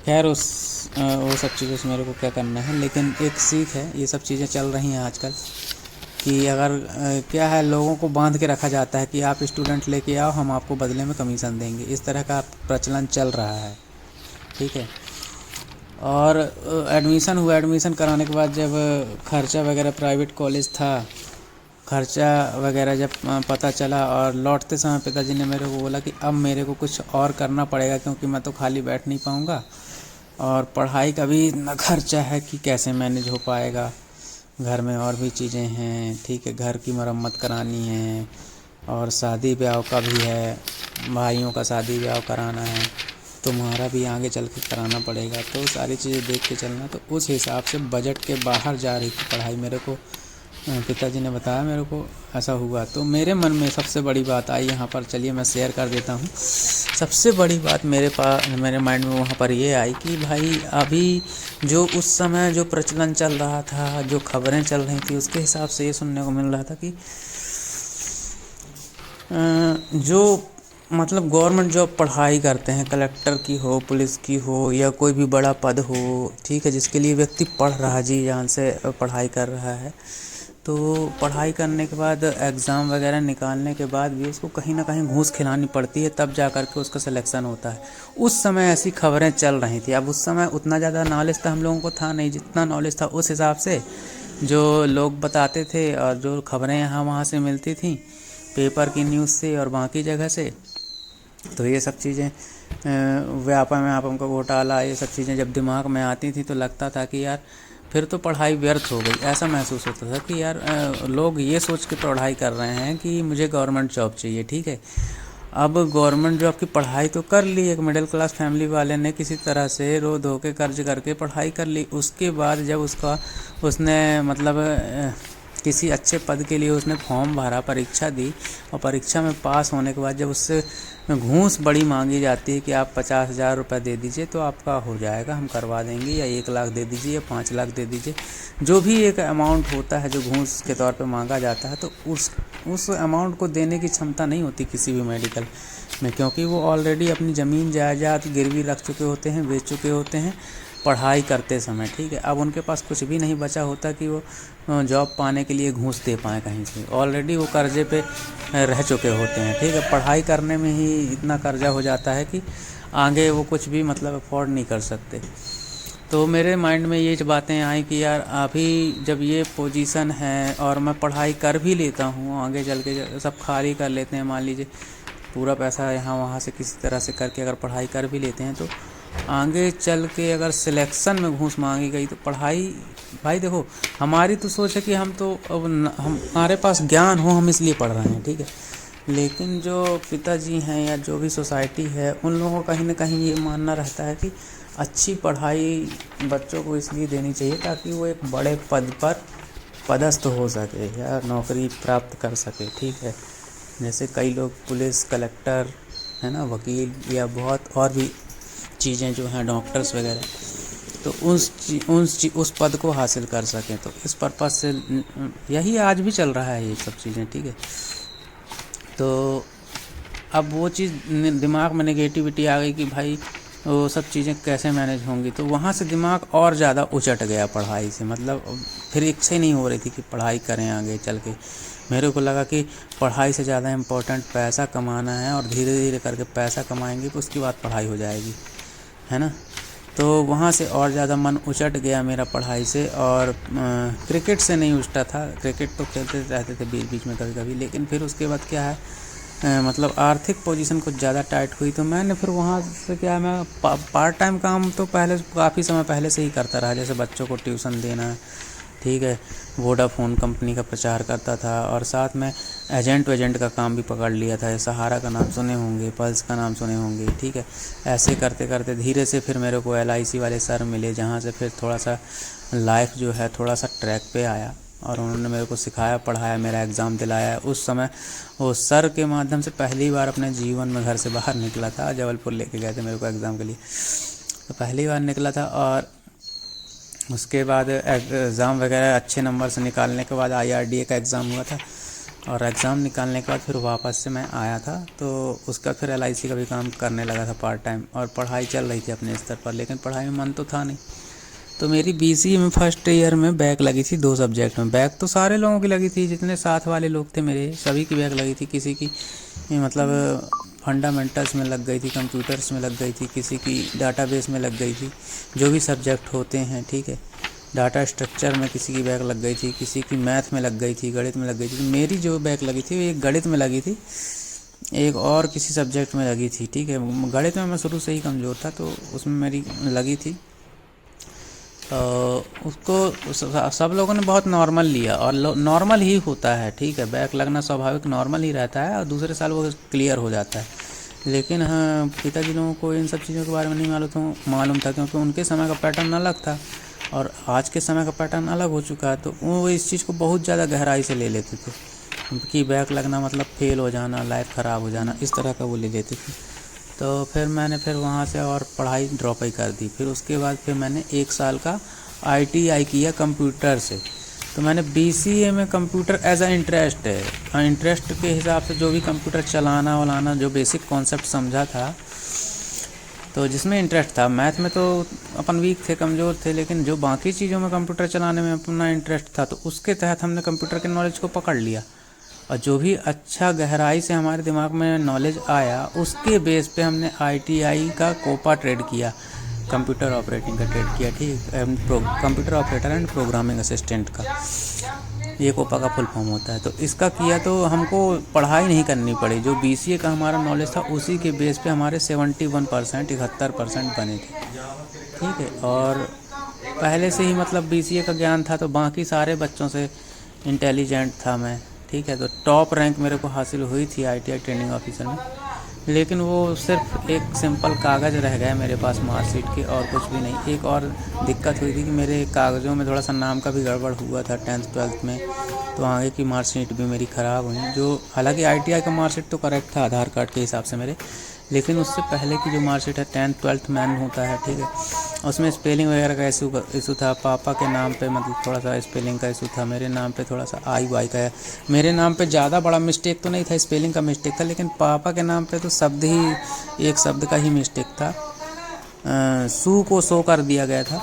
खैर वो सब चीज़ों से मेरे को क्या करना है, लेकिन एक सीख है, ये सब चीज़ें चल रही हैं आजकल कि अगर क्या है, लोगों को बांध के रखा जाता है कि आप स्टूडेंट लेके आओ, हम आपको बदले में कमीशन देंगे। इस तरह का प्रचलन चल रहा है, ठीक है। और एडमिशन हुआ, एडमिशन कराने के बाद जब खर्चा वगैरह, प्राइवेट कॉलेज था, खर्चा वगैरह जब पता चला, और लौटते समय पिताजी ने मेरे को बोला कि अब मेरे को कुछ और करना पड़ेगा, क्योंकि मैं तो खाली बैठ नहीं पाऊँगा, और पढ़ाई का भी इतना खर्चा है कि कैसे मैनेज हो पाएगा। घर में और भी चीज़ें हैं, ठीक है, घर की मरम्मत करानी है, और शादी ब्याह का भी है, भाइयों का शादी ब्याह कराना है, तुम्हारा भी आगे चल के कराना पड़ेगा। तो सारी चीज़ें देख के चलना। तो उस हिसाब से बजट के बाहर जा रही थी पढ़ाई, मेरे को पिताजी ने बताया, मेरे को ऐसा हुआ। तो मेरे मन में सबसे बड़ी बात आई यहाँ पर, चलिए मैं शेयर कर देता हूँ। सबसे बड़ी बात मेरे माइंड में वहाँ पर ये आई कि भाई अभी जो उस समय जो प्रचलन चल रहा था, जो खबरें चल रही थी, उसके हिसाब से ये सुनने को मिल रहा था कि जो मतलब गवर्नमेंट जॉब पढ़ाई करते हैं, कलेक्टर की हो, पुलिस की हो, या कोई भी बड़ा पद हो, ठीक है, जिसके लिए व्यक्ति पढ़ रहा है, जी जान से पढ़ाई कर रहा है, तो पढ़ाई करने के बाद एग्ज़ाम वगैरह निकालने के बाद भी उसको कहीं ना कहीं घूस खिलानी पड़ती है, तब जा कर के उसका सिलेक्शन होता है। उस समय ऐसी खबरें चल रही थी। अब उस समय उतना ज़्यादा नॉलेज था हम लोगों को था नहीं, जितना नॉलेज था उस हिसाब से जो लोग बताते थे, और जो खबरें यहाँ वहाँ से मिलती थी, पेपर की न्यूज़ से और बाकी जगह से। तो ये सब चीज़ें व्यापार में आपका घोटाला, ये सब चीज़ें जब दिमाग में आती थी तो लगता था कि यार फिर तो पढ़ाई व्यर्थ हो गई। ऐसा महसूस होता था कि यार लोग ये सोच के पढ़ाई कर रहे हैं कि मुझे गवर्नमेंट जॉब चाहिए, ठीक है। अब गवर्नमेंट जॉब की पढ़ाई तो कर ली, एक मिडिल क्लास फैमिली वाले ने किसी तरह से रो धो के कर्ज करके पढ़ाई कर ली। उसके बाद जब उसने मतलब किसी अच्छे पद के लिए उसने फॉर्म भरा, परीक्षा दी, और परीक्षा में पास होने के बाद जब उससे घूस बड़ी मांगी जाती है कि आप 50,000 रुपये दे दीजिए तो आपका हो जाएगा, हम करवा देंगे, या 1 लाख दे दीजिए, या 5 लाख दे दीजिए, जो भी एक अमाउंट होता है जो घूस के तौर पे मांगा जाता है, तो उस अमाउंट को देने की क्षमता नहीं होती किसी भी मेडिकल में, क्योंकि वो ऑलरेडी अपनी ज़मीन जायदाद गिरवी रख चुके होते हैं, बेच चुके होते हैं पढ़ाई करते समय, ठीक है। अब उनके पास कुछ भी नहीं बचा होता कि वो जॉब पाने के लिए घूस दे पाएँ कहीं से, ऑलरेडी वो कर्जे पे रह चुके होते हैं, ठीक है। पढ़ाई करने में ही इतना कर्जा हो जाता है कि आगे वो कुछ भी मतलब अफोर्ड नहीं कर सकते। तो मेरे माइंड में ये बातें आई कि यार अभी जब ये पोजीशन है और मैं पढ़ाई कर भी लेता हूँ, आगे चल के सब खाली कर लेते हैं, मान लीजिए पूरा पैसा यहाँ वहाँ से किसी तरह से करके अगर पढ़ाई कर भी लेते हैं, तो आगे चल के अगर सिलेक्शन में घूस मांगी गई तो पढ़ाई, भाई देखो हमारी तो सोच है कि हम तो अब हमारे पास ज्ञान हो, हम इसलिए पढ़ रहे हैं, ठीक है। लेकिन जो पिताजी हैं या जो भी सोसाइटी है, उन लोगों का कहीं ना कहीं ये मानना रहता है कि अच्छी पढ़ाई बच्चों को इसलिए देनी चाहिए ताकि वो एक बड़े पद पर पदस्थ हो सके या नौकरी प्राप्त कर सके, ठीक है। जैसे कई लोग पुलिस, कलेक्टर, है ना, वकील, या बहुत और भी चीज़ें जो हैं, डॉक्टर्स वगैरह, तो उस पद को हासिल कर सकें। तो इस पर्पज़ से यही आज भी चल रहा है ये सब चीज़ें, ठीक है। तो अब वो चीज़ दिमाग में नेगेटिविटी आ गई कि भाई वो सब चीज़ें कैसे मैनेज होंगी, तो वहाँ से दिमाग और ज़्यादा उचट गया पढ़ाई से। मतलब फिर इच्छा ही नहीं हो रही थी कि पढ़ाई करें आगे चल के। मेरे को लगा कि पढ़ाई से ज़्यादा इम्पोर्टेंट पैसा कमाना है, और धीरे धीरे करके पैसा कमाएंगे तो उसके बाद पढ़ाई हो जाएगी, है ना। तो वहाँ से और ज़्यादा मन उचट गया मेरा पढ़ाई से। और क्रिकेट से नहीं उचटा था, क्रिकेट तो खेलते रहते थे बीच बीच में कभी कभी, लेकिन फिर उसके बाद क्या है, मतलब आर्थिक पोजीशन कुछ ज़्यादा टाइट हुई, तो मैंने फिर वहाँ से क्या, मैं पार्ट टाइम काम तो पहले काफ़ी समय पहले से ही करता रहा, जैसे बच्चों को ट्यूशन देना, ठीक है, वोडाफोन कंपनी का प्रचार करता था, और साथ में एजेंट का काम भी पकड़ लिया था। सहारा का नाम सुने होंगे, पल्स का नाम सुने होंगे, ठीक है। ऐसे करते करते धीरे से फिर मेरे को LIC वाले सर मिले, जहाँ से फिर थोड़ा सा लाइफ जो है थोड़ा सा ट्रैक पे आया, और उन्होंने मेरे को सिखाया, पढ़ाया, मेरा एग्ज़ाम दिलाया। उस समय वो सर के माध्यम से पहली बार अपने जीवन में घर से बाहर निकला था। जबलपुर लेके गए थे मेरे को एग्ज़ाम के लिए, तो पहली बार निकला था। और उसके बाद एग्ज़ाम वगैरह अच्छे नंबर से निकालने के बाद IRDA का एग्ज़ाम हुआ था, और एग्ज़ाम निकालने के बाद फिर वापस से मैं आया था। तो उसका फिर LIC का भी काम करने लगा था पार्ट टाइम, और पढ़ाई चल रही थी अपने स्तर पर, लेकिन पढ़ाई में मन तो था नहीं। तो मेरी BCA में फर्स्ट ईयर में बैक लगी थी 2 सब्जेक्ट में। बैक तो सारे लोगों की लगी थी, जितने साथ वाले लोग थे मेरे सभी की बैक लगी थी। किसी की मतलब फंडामेंटल्स में लग गई थी, कंप्यूटर्स में लग गई थी, किसी की डाटाबेस में लग गई थी, जो भी सब्जेक्ट होते हैं, ठीक है। डाटा स्ट्रक्चर में किसी की बैक लग गई थी, किसी की मैथ में लग गई थी, गणित में लग गई थी। मेरी जो बैक लगी थी वो एक गणित में लगी थी, एक और किसी सब्जेक्ट में लगी थी, ठीक है। गणित में मैं शुरू से ही कमज़ोर था, तो उसमें मेरी लगी थी। उसको सब लोगों ने बहुत नॉर्मल लिया, और नॉर्मल ही होता है, ठीक है। बैक लगना स्वाभाविक नॉर्मल ही रहता है, और दूसरे साल वो क्लियर हो जाता है। लेकिन हाँ, पिताजी लोगों को इन सब चीज़ों के बारे में नहीं मालूम था, क्योंकि उनके समय का पैटर्न अलग था और आज के समय का पैटर्न अलग हो चुका है। तो वो इस चीज़ को बहुत ज़्यादा गहराई से ले लेते थे कि बैक लगना मतलब फेल हो जाना, लाइफ ख़राब हो जाना, इस तरह का वो ले लेते थे। तो फिर मैंने वहाँ से और पढ़ाई ड्रॉप ही कर दी। फिर उसके बाद फिर मैंने 1 साल का ITI किया कंप्यूटर से। तो मैंने BCA में कंप्यूटर एज अ इंटरेस्ट है, इंटरेस्ट के हिसाब से जो भी कंप्यूटर चलाना वलाना, जो बेसिक कॉन्सेप्ट समझा था, तो जिसमें इंटरेस्ट था। मैथ में तो अपन वीक थे, कमज़ोर थे, लेकिन जो बाकी चीज़ों में कंप्यूटर चलाने में अपना इंटरेस्ट था, तो उसके तहत हमने कंप्यूटर के नॉलेज को पकड़ लिया। और जो भी अच्छा गहराई से हमारे दिमाग में नॉलेज आया, उसके बेस पे हमने ITI का कोपा ट्रेड किया, कंप्यूटर ऑपरेटिंग का ट्रेड किया, ठीक, computer operator and programming assistant का, ये कोपा का फुल फॉर्म होता है। तो इसका किया तो हमको पढ़ाई नहीं करनी पड़ी। जो BCA का हमारा नॉलेज था, उसी के बेस पे हमारे 71% 71% बने थे, ठीक है। और पहले से ही मतलब BCA का ज्ञान था, तो बाकी सारे बच्चों से इंटेलिजेंट था मैं, ठीक है। तो टॉप रैंक मेरे को हासिल हुई थी ITI ट्रेनिंग ऑफिसर में, लेकिन वो सिर्फ एक सिंपल कागज़ रह गया मेरे पास मार्कशीट के, और कुछ भी नहीं। एक और दिक्कत हुई थी कि मेरे कागज़ों में थोड़ा सा नाम का भी गड़बड़ हुआ था 10th 12th में, तो आगे की मार्कशीट भी मेरी ख़राब हुई। जो हालांकि ITI का मार्कशीट तो करेक्ट था आधार कार्ड के हिसाब से मेरे, लेकिन उससे पहले की जो मार्कशीट है 10th 12th मैन होता है, ठीक है, उसमें स्पेलिंग वगैरह का इशू था। पापा के नाम पे मतलब थोड़ा सा स्पेलिंग का इशू था, मेरे नाम पे थोड़ा सा IY का है। मेरे नाम पे ज़्यादा बड़ा मिस्टेक तो नहीं था, स्पेलिंग का मिस्टेक था, लेकिन पापा के नाम पे तो शब्द ही, एक शब्द का ही मिस्टेक था, सू को सो कर दिया गया था।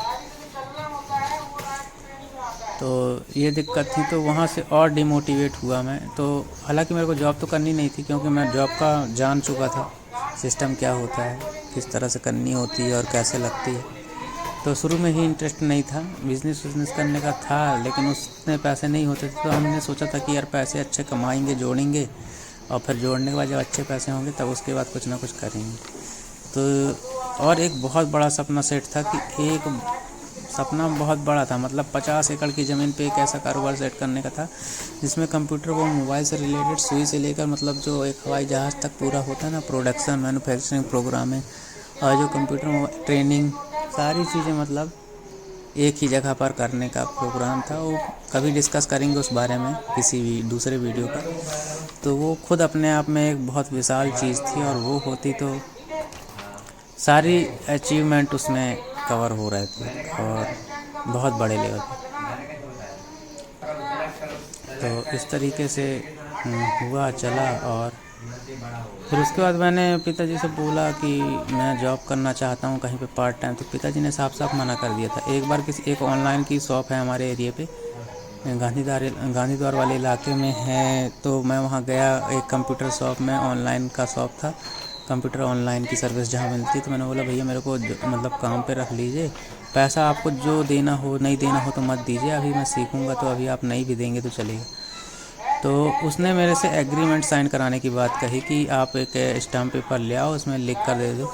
तो ये दिक्कत थी, तो वहाँ से और डिमोटिवेट हुआ मैं। तो हालांकि मेरे को जॉब तो करनी नहीं थी, क्योंकि मैं जॉब का जान चुका था, सिस्टम क्या होता है, किस तरह से करनी होती है और कैसे लगती है। तो शुरू में ही इंटरेस्ट नहीं था, बिज़नेस करने का था, लेकिन उसमें पैसे नहीं होते थे। तो हमने सोचा था कि यार पैसे अच्छे कमाएंगे, जोड़ेंगे, और फिर जोड़ने के बाद जब अच्छे पैसे होंगे तब उसके बाद कुछ ना कुछ करेंगे। तो और एक बहुत बड़ा सपना सेट था कि एक सपना बहुत बड़ा था, मतलब 50 एकड़ की ज़मीन पे एक ऐसा कारोबार सेट करने का था जिसमें कंप्यूटर वो मोबाइल से रिलेटेड सुई से लेकर मतलब जो एक हवाई जहाज़ तक पूरा होता है ना, प्रोडक्शन, मैन्युफैक्चरिंग, प्रोग्रामिंग, और जो कंप्यूटर ट्रेनिंग, सारी चीज़ें मतलब एक ही जगह पर करने का प्रोग्राम था। वो कभी डिस्कस करेंगे उस बारे में किसी भी दूसरे वीडियो पर। तो वो खुद अपने आप में एक बहुत विशाल चीज़ थी, और वो होती तो सारी अचीवमेंट उसमें कवर हो रहे थे, और बहुत बड़े लेवल पे। तो इस तरीके से हुआ चला। और फिर उसके बाद मैंने पिताजी से बोला कि मैं जॉब करना चाहता हूँ कहीं पे पार्ट टाइम, तो पिताजी ने साफ साफ मना कर दिया था। एक बार एक ऑनलाइन की शॉप है हमारे एरिया पे, गांधी द्वार वाले इलाके में है, तो मैं वहाँ गया। एक कंप्यूटर शॉप में ऑनलाइन का शॉप था, कंप्यूटर ऑनलाइन की सर्विस जहाँ मिलती। तो मैंने बोला भैया मेरे को मतलब काम पे रख लीजिए, पैसा आपको जो देना हो नहीं देना हो तो मत दीजिए, अभी मैं सीखूँगा, तो अभी आप नहीं भी देंगे तो चलेगा। तो उसने मेरे से एग्रीमेंट साइन कराने की बात कही कि आप एक स्टाम्प पेपर ले आओ, उसमें लिख कर दे दो।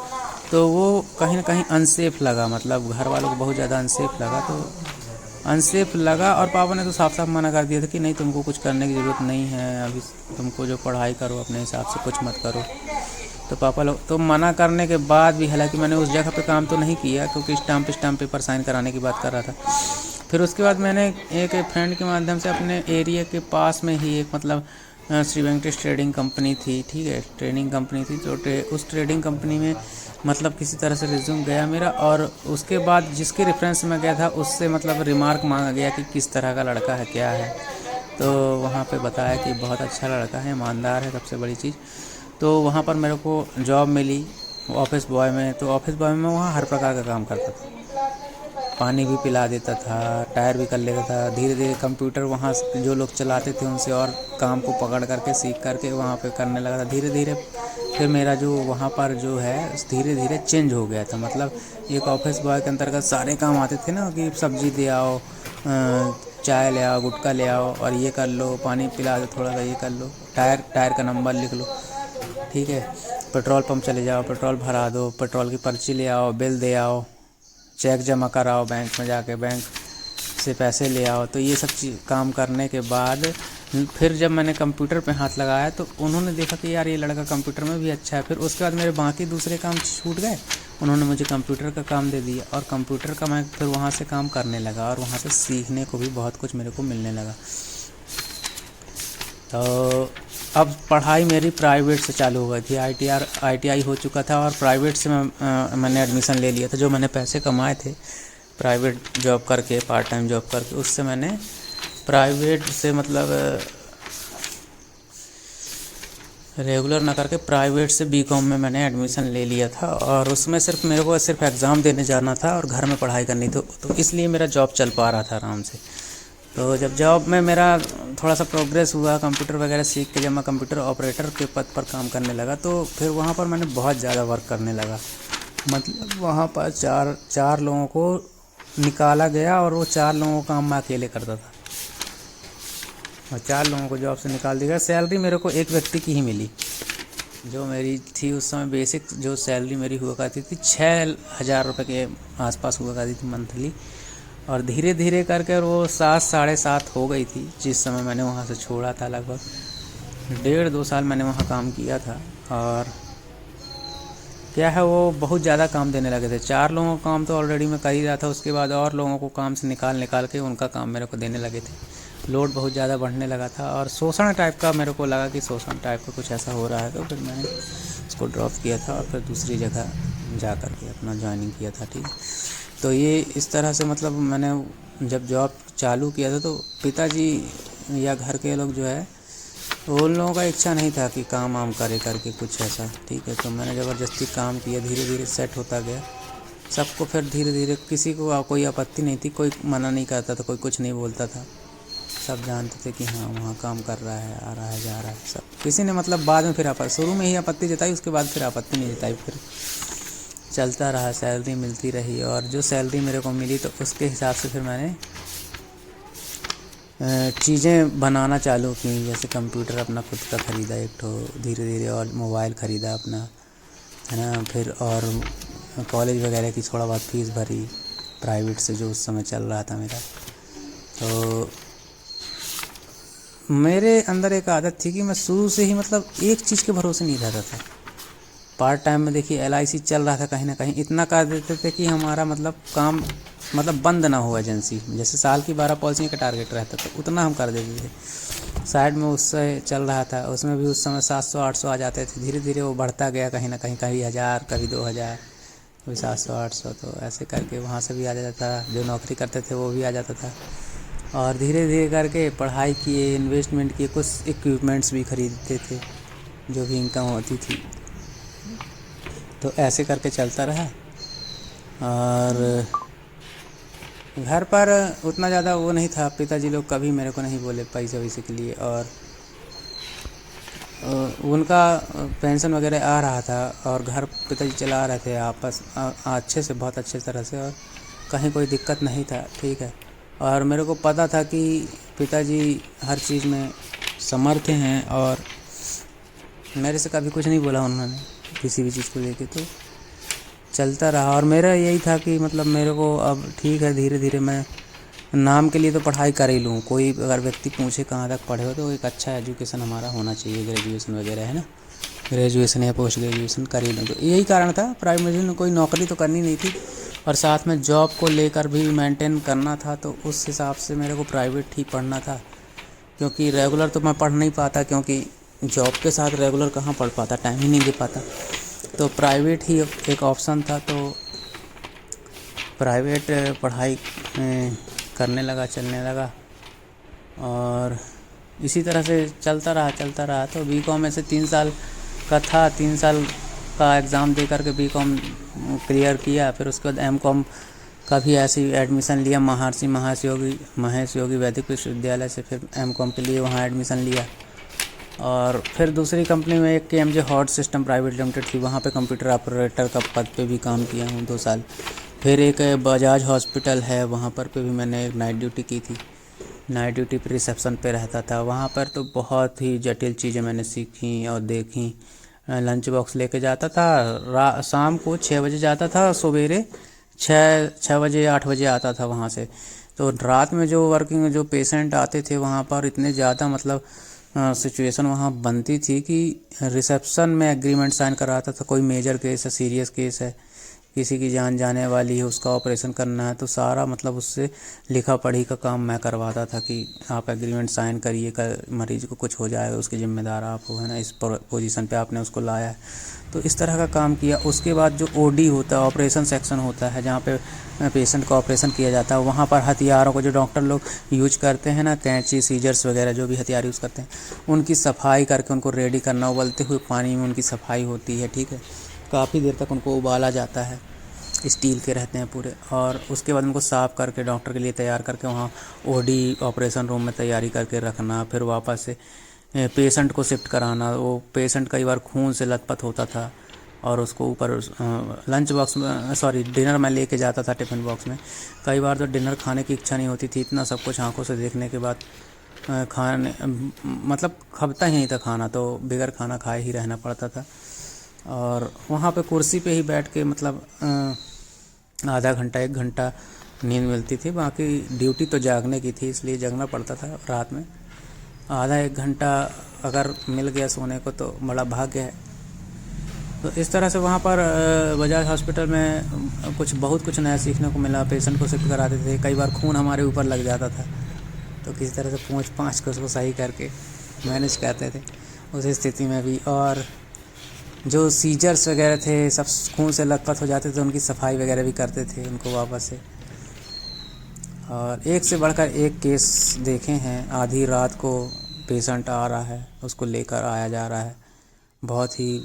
तो वो कहीं ना कहीं अनसेफ लगा, मतलब घर वालों को बहुत ज़्यादा अनसेफ लगा। तो अनसेफ लगा और पापा ने तो साफ साफ मना कर दिया था कि नहीं, तुमको कुछ करने की ज़रूरत नहीं है, अभी तुमको जो पढ़ाई करो अपने हिसाब से, कुछ मत करो। तो पापा लोग तो मना करने के बाद भी, हालांकि मैंने उस जगह पे काम तो नहीं किया क्योंकि स्टाम्प पेपर साइन कराने की बात कर रहा था। फिर उसके बाद मैंने एक फ्रेंड के माध्यम से अपने एरिया के पास में ही एक मतलब श्री वेंकटेश ट्रेडिंग कंपनी थी, ठीक है, ट्रेडिंग कंपनी थी। तो उस ट्रेडिंग कंपनी में मतलब किसी तरह से रिज्यूम गया मेरा, और उसके बाद जिसके रेफरेंस में गया था उससे मतलब रिमार्क मांगा गया कि किस तरह का लड़का है, क्या है। तो वहाँ पे बताया कि बहुत अच्छा लड़का है, ईमानदार है, सबसे बड़ी चीज़। तो वहाँ पर मेरे को जॉब मिली ऑफिस बॉय में। तो ऑफिस बॉय में वहाँ हर प्रकार का काम करता था, पानी भी पिला देता था, टायर भी कर लेता था। धीरे धीरे कंप्यूटर वहाँ जो लोग चलाते थे उनसे और काम को पकड़ करके सीख करके वहाँ पे करने लगा था धीरे धीरे। फिर मेरा जो वहाँ पर जो है धीरे धीरे चेंज हो गया था। मतलब एक ऑफिस बॉय के अंतर्गत सारे काम आते थे ना, कि सब्ज़ी दे आओ, चाय ले आओ, गुटखा ले आओ, और ये कर लो, पानी पिला दो थोड़ा सा, ये कर लो, टायर का नंबर लिख लो, ठीक है, पेट्रोल पंप चले जाओ, पेट्रोल भरा दो, पेट्रोल की पर्ची ले आओ, बिल दे आओ, चेक जमा कराओ बैंक में जाके, बैंक से पैसे ले आओ। तो ये सब चीज़ काम करने के बाद फिर जब मैंने कंप्यूटर पे हाथ लगाया तो उन्होंने देखा कि यार ये लड़का कंप्यूटर में भी अच्छा है। फिर उसके बाद मेरे बाकी दूसरे काम छूट गए, उन्होंने मुझे कंप्यूटर का काम दे दिया, और कंप्यूटर का मैं फिर वहाँ से काम करने लगा, और वहाँ से सीखने को भी बहुत कुछ मेरे को मिलने लगा। तो अब पढ़ाई मेरी प्राइवेट से चालू हो गई थी, ITI हो चुका था, और प्राइवेट से मैंने एडमिशन ले लिया था। जो मैंने पैसे कमाए थे प्राइवेट जॉब करके, पार्ट टाइम जॉब करके, उससे मैंने प्राइवेट से मतलब रेगुलर ना करके प्राइवेट से BCom में मैंने एडमिशन ले लिया था। और उसमें मेरे को सिर्फ एग्ज़ाम देने जाना था और घर में पढ़ाई करनी थी, तो इसलिए मेरा जॉब चल पा रहा था आराम से। तो जब जॉब में मेरा थोड़ा सा प्रोग्रेस हुआ, कंप्यूटर वगैरह सीख के जब मैं कंप्यूटर ऑपरेटर के पद पर काम करने लगा, तो फिर वहाँ पर मैंने बहुत ज़्यादा वर्क करने लगा। मतलब वहाँ पर चार लोगों को निकाला गया, और वो 4 लोगों का काम मैं अकेले करता था, और 4 लोगों को जॉब से निकाल दिया गया। सैलरी मेरे को एक व्यक्ति की ही मिली, जो मेरी थी उस समय बेसिक जो सैलरी मेरी हुआ करती थी 6,000 रुपये के आसपास हुआ करती थी मंथली। और धीरे धीरे करके वो 7 साढ़े 7 हो गई थी जिस समय मैंने वहाँ से छोड़ा था। लगभग 1.5-2 साल मैंने वहाँ काम किया था, और क्या है वो बहुत ज़्यादा काम देने लगे थे। 4 लोगों का काम तो ऑलरेडी मैं कर ही रहा था, उसके बाद और लोगों को काम से निकाल के उनका काम मेरे को देने लगे थे। लोड बहुत ज़्यादा बढ़ने लगा था, और शोषण टाइप का मेरे को लगा कि शोषण टाइप का कुछ ऐसा हो रहा है। तो फिर मैंने उसको ड्रॉप किया था, और फिर दूसरी जगह जा कर के अपना ज्वाइनिंग किया था, ठीक। तो ये इस तरह से मतलब मैंने जब जॉब चालू किया था, तो पिताजी या घर के लोग जो है, उन लोगों का इच्छा नहीं था कि काम वाम करे करके कुछ ऐसा, ठीक है। तो मैंने ज़बरदस्ती काम किया, धीरे धीरे सेट होता गया सबको। फिर धीरे धीरे किसी को कोई आपत्ति नहीं थी, कोई मना नहीं करता था, कोई कुछ नहीं बोलता था। सब जानते थे कि हाँ वहाँ काम कर रहा है, आ रहा है, जा रहा है। सब किसी ने मतलब बाद में फिर शुरू में ही आपत्ति जताई, उसके बाद फिर आपत्ति नहीं जताई। फिर चलता रहा, सैलरी मिलती रही, और जो सैलरी मेरे को मिली तो उसके हिसाब से फिर मैंने चीज़ें बनाना चालू की। जैसे कंप्यूटर अपना खुद का ख़रीदा एक ठो, धीरे धीरे, और मोबाइल ख़रीदा अपना, है ना। फिर और कॉलेज वगैरह की थोड़ा बहुत फीस भरी प्राइवेट से, जो उस समय चल रहा था मेरा। तो मेरे अंदर एक आदत थी कि मैं शुरू से ही मतलब एक चीज़ के भरोसे नहीं रहता था। पार्ट टाइम में देखिए LIC चल रहा था, कहीं ना कहीं इतना कर देते थे कि हमारा मतलब काम मतलब बंद ना हो एजेंसी। जैसे साल की 12 पॉलिसी का टारगेट रहता था, उतना हम कर देते थे। साइड में उससे चल रहा था, उसमें भी उस समय 700-800 आ जाते थे। धीरे धीरे वो बढ़ता गया, कहीं ना कहीं, कभी 1000, कभी 2000, कभी 700-800। तो ऐसे करके वहाँ से भी आ जाता था, जो नौकरी करते थे वो भी आ जाता था। और धीरे धीरे करके पढ़ाई किए, इन्वेस्टमेंट किए, कुछ इक्विपमेंट्स भी खरीदते थे, जो भी इनकम होती थी। तो ऐसे करके चलता रहा। और घर पर उतना ज़्यादा वो नहीं था, पिताजी लोग कभी मेरे को नहीं बोले पैसे वैसे के लिए। और उनका पेंशन वगैरह आ रहा था, और घर पिताजी चला रहे थे आपस अच्छे से, बहुत अच्छे तरह से, और कहीं कोई दिक्कत नहीं था, ठीक है। और मेरे को पता था कि पिताजी हर चीज़ में समर्थ हैं और मेरे से कभी कुछ नहीं बोला उन्होंने किसी भी चीज़ को लेके। तो चलता रहा और मेरा यही था कि मतलब मेरे को अब ठीक है, धीरे धीरे मैं नाम के लिए तो पढ़ाई कर ही लूँ। कोई अगर व्यक्ति पूछे कहाँ तक पढ़े हो, तो एक अच्छा एजुकेशन हमारा होना चाहिए, ग्रेजुएशन वगैरह, है ना, ग्रेजुएशन या पोस्ट ग्रेजुएशन कर ही लूँ। तो यही कारण था। प्राइवेट में कोई नौकरी तो करनी नहीं थी और साथ में जॉब को लेकर भी मेंटेन करना था, तो उस हिसाब से मेरे को प्राइवेट ही पढ़ना था, क्योंकि रेगुलर तो मैं पढ़ नहीं पाता, क्योंकि जॉब के साथ रेगुलर कहाँ पढ़ पाता, टाइम ही नहीं दे पाता। तो प्राइवेट ही एक ऑप्शन था, तो प्राइवेट पढ़ाई करने लगा, चलने लगा और इसी तरह से चलता रहा। तो बीकॉम में से 3 साल का था, 3 साल का एग्ज़ाम दे करके बीकॉम क्लियर किया। फिर उसके बाद एमकॉम का भी ऐसे ही एडमिशन लिया महेश योगी वैदिक विश्वविद्यालय से। फिर एमकॉम के लिए वहाँ एडमिशन लिया और फिर दूसरी कंपनी में एक KMJ hot system private limited थी, वहाँ पे कंप्यूटर ऑपरेटर का पद पे भी काम किया हूँ 2 साल। फिर एक बजाज हॉस्पिटल है, वहाँ पर भी मैंने एक नाइट ड्यूटी की थी। नाइट ड्यूटी पर रिसेप्शन पे रहता था। वहाँ पर तो बहुत ही जटिल चीज़ें मैंने सीखी और देखी। लंच बॉक्स लेके जाता था, शाम को 6 बजे जाता था, सवेरे 6 बजे 8 बजे आता था वहाँ से। तो रात में जो वर्किंग जो पेशेंट आते थे वहाँ पर इतने ज़्यादा मतलब सिचुएशन वहाँ बनती थी कि रिसेप्शन में एग्रीमेंट साइन कराता था। कोई मेजर केस है, सीरियस केस है, किसी की जान जाने वाली है, उसका ऑपरेशन करना है, तो सारा मतलब उससे लिखा पढ़ी का काम मैं करवाता था कि आप एग्रीमेंट साइन करिए, मरीज को कुछ हो जाए उसके ज़िम्मेदार आप हो, है ना, इस पोजीशन पे आपने उसको लाया है। तो इस तरह का काम किया। उसके बाद जो OD होता है, ऑपरेशन सेक्शन होता है, जहाँ पे पेशेंट का ऑपरेशन किया जाता है, वहाँ पर हथियारों को जो डॉक्टर लोग यूज करते हैं ना, कैंची, सीजर्स वगैरह जो भी हथियार यूज़ करते हैं, उनकी सफाई करके उनको रेडी करना। उबलते हुए पानी में उनकी सफाई होती है, ठीक है, काफ़ी देर तक उनको उबाला जाता है, स्टील के रहते हैं पूरे, और उसके बाद उनको साफ़ करके डॉक्टर के लिए तैयार करके वहाँ OD ऑपरेशन रूम में तैयारी करके रखना। फिर वापस से पेशेंट को शिफ्ट कराना। वो पेशेंट कई बार खून से लथपथ होता था और उसको ऊपर लंच बॉक्स में डिनर में लेके जाता था टिफ़िन बॉक्स में। कई बार तो डिनर खाने की इच्छा नहीं होती थी, इतना सब कुछ आंखों से देखने के बाद खाने मतलब खपता ही नहीं था खाना, तो बगैर खाना खाए ही रहना पड़ता था। और वहाँ पे कुर्सी पे ही बैठ के मतलब आधा घंटा 1 घंटा नींद मिलती थी। बाकी ड्यूटी तो जागने की थी, इसलिए जगना पड़ता था रात में। आधा 1 घंटा अगर मिल गया सोने को तो बड़ा भाग्य है। तो इस तरह से वहाँ पर बजाज हॉस्पिटल में बहुत कुछ नया सीखने को मिला। पेशेंट को शिफ्ट कराते थे, कई बार खून हमारे ऊपर लग जाता था, तो किसी तरह से पूँछ पाँच को उसको सही करके मैनेज करते थे उस स्थिति में भी। और जो सीजर्स वगैरह थे सब खून से लथपथ हो जाते थे, उनकी सफाई वगैरह भी करते थे उनको वापस से। और एक से बढ़कर एक केस देखे हैं। आधी रात को पेशेंट आ रहा है, उसको लेकर आया जा रहा है बहुत ही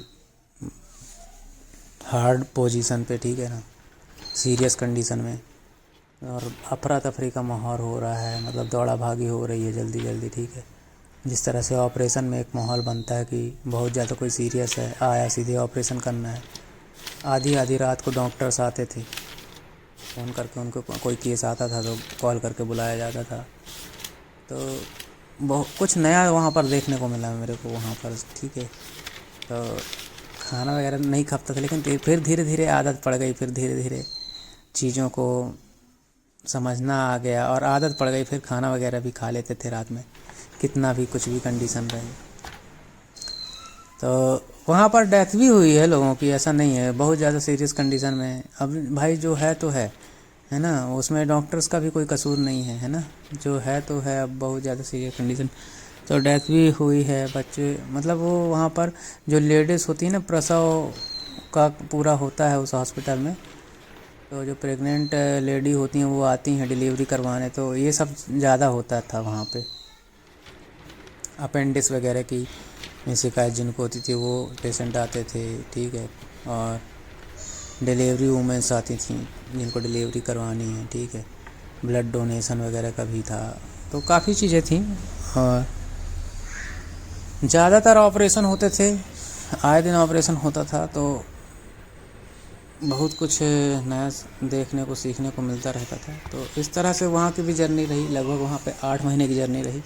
हार्ड पोजीशन पे, ठीक है ना, सीरियस कंडीशन में, और अफरा तफरी का माहौल हो रहा है, मतलब दौड़ा भागी हो रही है जल्दी जल्दी, ठीक है। जिस तरह से ऑपरेशन में एक माहौल बनता है कि बहुत ज़्यादा कोई सीरियस है, आया सीधे ऑपरेशन करना है। आधी रात को डॉक्टर्स आते थे, फ़ोन करके उनको कोई केस आता था तो कॉल करके बुलाया जाता था। तो बहुत कुछ नया वहाँ पर देखने को मिला मेरे को वहाँ पर, ठीक है। तो खाना वगैरह नहीं खाता था, लेकिन फिर धीरे धीरे आदत पड़ गई। फिर धीरे धीरे चीज़ों को समझना आ गया और आदत पड़ गई। फिर खाना वगैरह भी खा लेते थे रात में, कितना भी कुछ भी कंडीशन रहे। तो वहाँ पर डेथ भी हुई है लोगों की, ऐसा नहीं है, बहुत ज़्यादा सीरियस कंडीशन में। अब भाई जो है तो है ना, उसमें डॉक्टर्स का भी कोई कसूर नहीं है ना, जो है तो है। अब बहुत ज़्यादा सीरियस कंडीशन, तो डेथ भी हुई है। बच्चे मतलब वो वहाँ पर जो लेडीज़ होती है ना, प्रसव का पूरा होता है उस हॉस्पिटल में, तो जो प्रेग्नेंट लेडी होती हैं वो आती हैं डिलीवरी करवाने, तो ये सब ज़्यादा होता था वहाँ पे। अपेंडिक्स वगैरह की शिकायत जिनको होती थी वो पेशेंट आते थे, ठीक है। और डिलीवरी वूमेंस आती थी जिनको डिलीवरी करवानी है, ठीक है। ब्लड डोनेशन वगैरह का भी था, तो काफ़ी चीज़ें थी। और ज़्यादातर ऑपरेशन होते थे, आए दिन ऑपरेशन होता था, तो बहुत कुछ नया देखने को सीखने को मिलता रहता था। तो इस तरह से वहाँ की भी जर्नी रही, लगभग वहाँ पे 8 महीने की जर्नी रही।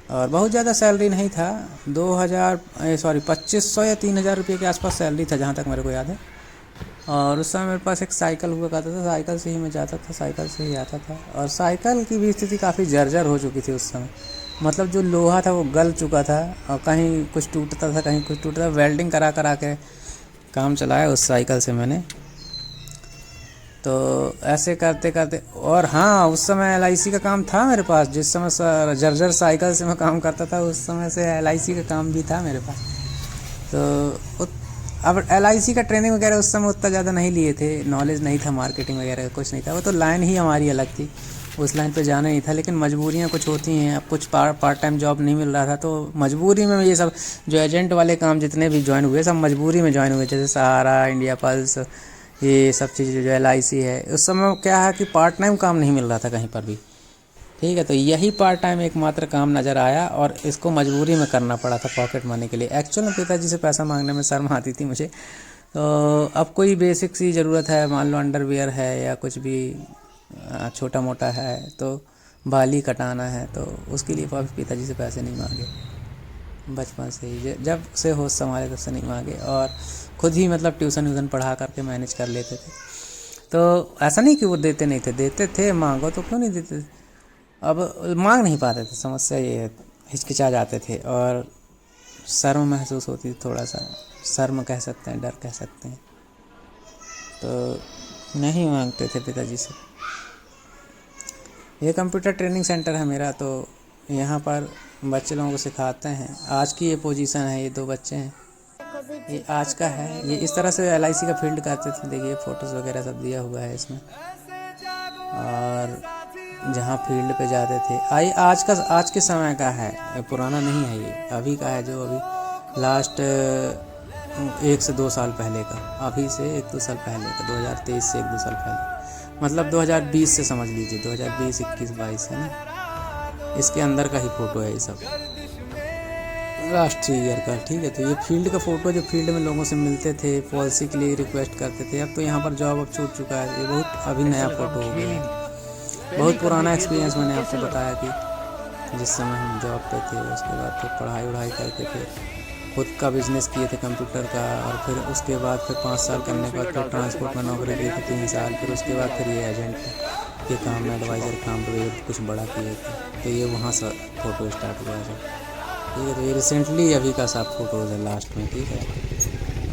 और बहुत ज़्यादा सैलरी नहीं था, 2500 या 3000 रुपये के आसपास सैलरी था जहाँ तक मेरे को याद है। और उस समय मेरे पास एक साइकिल हुआ करता था, साइकिल से ही मैं जाता था, साइकिल से ही आता था। और साइकिल की भी स्थिति काफ़ी जर्जर हो चुकी थी उस समय, मतलब जो लोहा था वो गल चुका था और कहीं कुछ टूटता था, कहीं कुछ टूटता था। वेल्डिंग करा करा के काम चलाया उस साइकिल से मैंने। तो ऐसे करते करते, और हाँ, उस समय LIC का काम था मेरे पास। जिस समय जर्जर साइकिल से मैं काम करता था उस समय से LIC का काम भी था मेरे पास। तो अब LIC का ट्रेनिंग वगैरह उस समय उतना ज़्यादा नहीं लिए थे, नॉलेज नहीं था, मार्केटिंग वगैरह कुछ नहीं था। वो तो लाइन ही हमारी अलग थी, उस लाइन पे जाना ही था। लेकिन मजबूरियाँ कुछ होती हैं, अब कुछ पार्ट टाइम जॉब नहीं मिल रहा था तो मजबूरी में ये सब जो एजेंट वाले काम जितने भी ज्वाइन हुए सब मजबूरी में ज्वाइन हुए। जैसे सहारा, इंडिया पल्स, ये सब चीज़ें जो LIC है। उस समय क्या है कि पार्ट टाइम काम नहीं मिल रहा था कहीं पर भी, ठीक है। तो यही पार्ट टाइम एकमात्र काम नज़र आया और इसको मजबूरी में करना पड़ा था पॉकेट मनी के लिए। एक्चुअल में पिताजी से पैसा मांगने में शर्म आती थी मुझे। तो अब कोई बेसिक सी ज़रूरत है, मान लो अंडरवियर है या कुछ भी छोटा मोटा है, तो बाली कटाना है, तो उसके लिए पिताजी से पैसे नहीं मांगे बचपन से ही। जब से होश संभाले तब से नहीं मांगे और खुद ही मतलब ट्यूशन पढ़ा करके मैनेज कर लेते थे। तो ऐसा नहीं कि वो देते नहीं थे, देते थे, मांगो तो क्यों नहीं देते थे। अब मांग नहीं पाते थे, समस्या ये है, हिचकिचा जाते थे और शर्म महसूस होती थी, थोड़ा सा शर्म कह सकते हैं, डर कह सकते हैं। तो नहीं मांगते थे पिताजी से। ये कंप्यूटर ट्रेनिंग सेंटर है मेरा, तो यहाँ पर बच्चे लोगों को सिखाते हैं। आज की ये पोजीशन है, ये 2 बच्चे हैं, ये आज का है। ये इस तरह से LIC का फील्ड करते थे। देखिए फ़ोटोज़ वगैरह सब दिया हुआ है इसमें। और जहाँ फील्ड पे जाते थे, आज के समय का है, पुराना नहीं है ये, अभी का है, जो अभी लास्ट 1 से 2 साल पहले का, अभी से 1-2 साल पहले का, 2023 से 1-2 साल पहले, मतलब 2020 से समझ लीजिए, 2020, 21, 22 है ना, इसके अंदर का ही फ़ोटो है ये सब, लास्ट 3 ईयर का, ठीक है। तो ये फील्ड का फ़ोटो, जो फील्ड में लोगों से मिलते थे, पॉलिसी के लिए रिक्वेस्ट करते थे। अब तो यहाँ पर जॉब अब छूट चुका है, ये बहुत अभी नया फ़ोटो हो गया है। बहुत पुराना एक्सपीरियंस मैंने आपको बताया कि जिस समय हम जॉब पे थे, उसके बाद फिर पढ़ाई करके फिर खुद का बिज़नेस किए थे कंप्यूटर का। और फिर उसके बाद फिर 5 साल करने के बाद फिर ट्रांसपोर्ट में नौकरी की थी 3 साल। फिर उसके बाद फिर ये एजेंट के काम में, एडवाइज़र काम पे कुछ बड़ा किए थे। तो ये वहाँ से फ़ोटो स्टार्ट हुआ है, ठीक है। तो ये रिसेंटली अभी का सब फ़ोटोज़ है लास्ट में, ठीक है।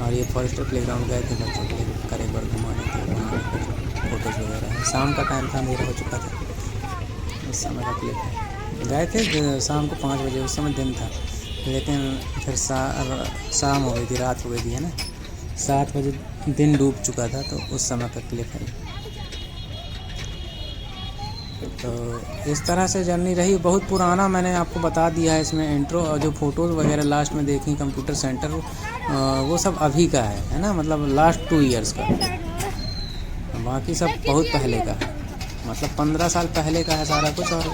और ये फॉरेस्टर प्लेग्राउंड गए थे बच्चों के लिए, करे बार घुमाने थे, वहाँ फ़ोटोज़ वगैरह है। शाम का टाइम था, अंधेरा हो चुका था उस समय का क्लिप है। गए थे शाम को 5 बजे, उस समय दिन था, लेकिन फिर शाम हो गई थी, रात हो गई थी, है ना, 7 बजे दिन डूब चुका था। तो उस समय का क्लिप है। तो इस तरह से जर्नी रही, बहुत पुराना मैंने आपको बता दिया है इसमें इंट्रो। और जो फ़ोटोज़ वगैरह लास्ट में देखी कंप्यूटर सेंटर, वो सब अभी का है ना, मतलब लास्ट 2 ईयर्स का। बाकी सब बहुत पहले का है, मतलब 15 साल पहले का है सारा कुछ। और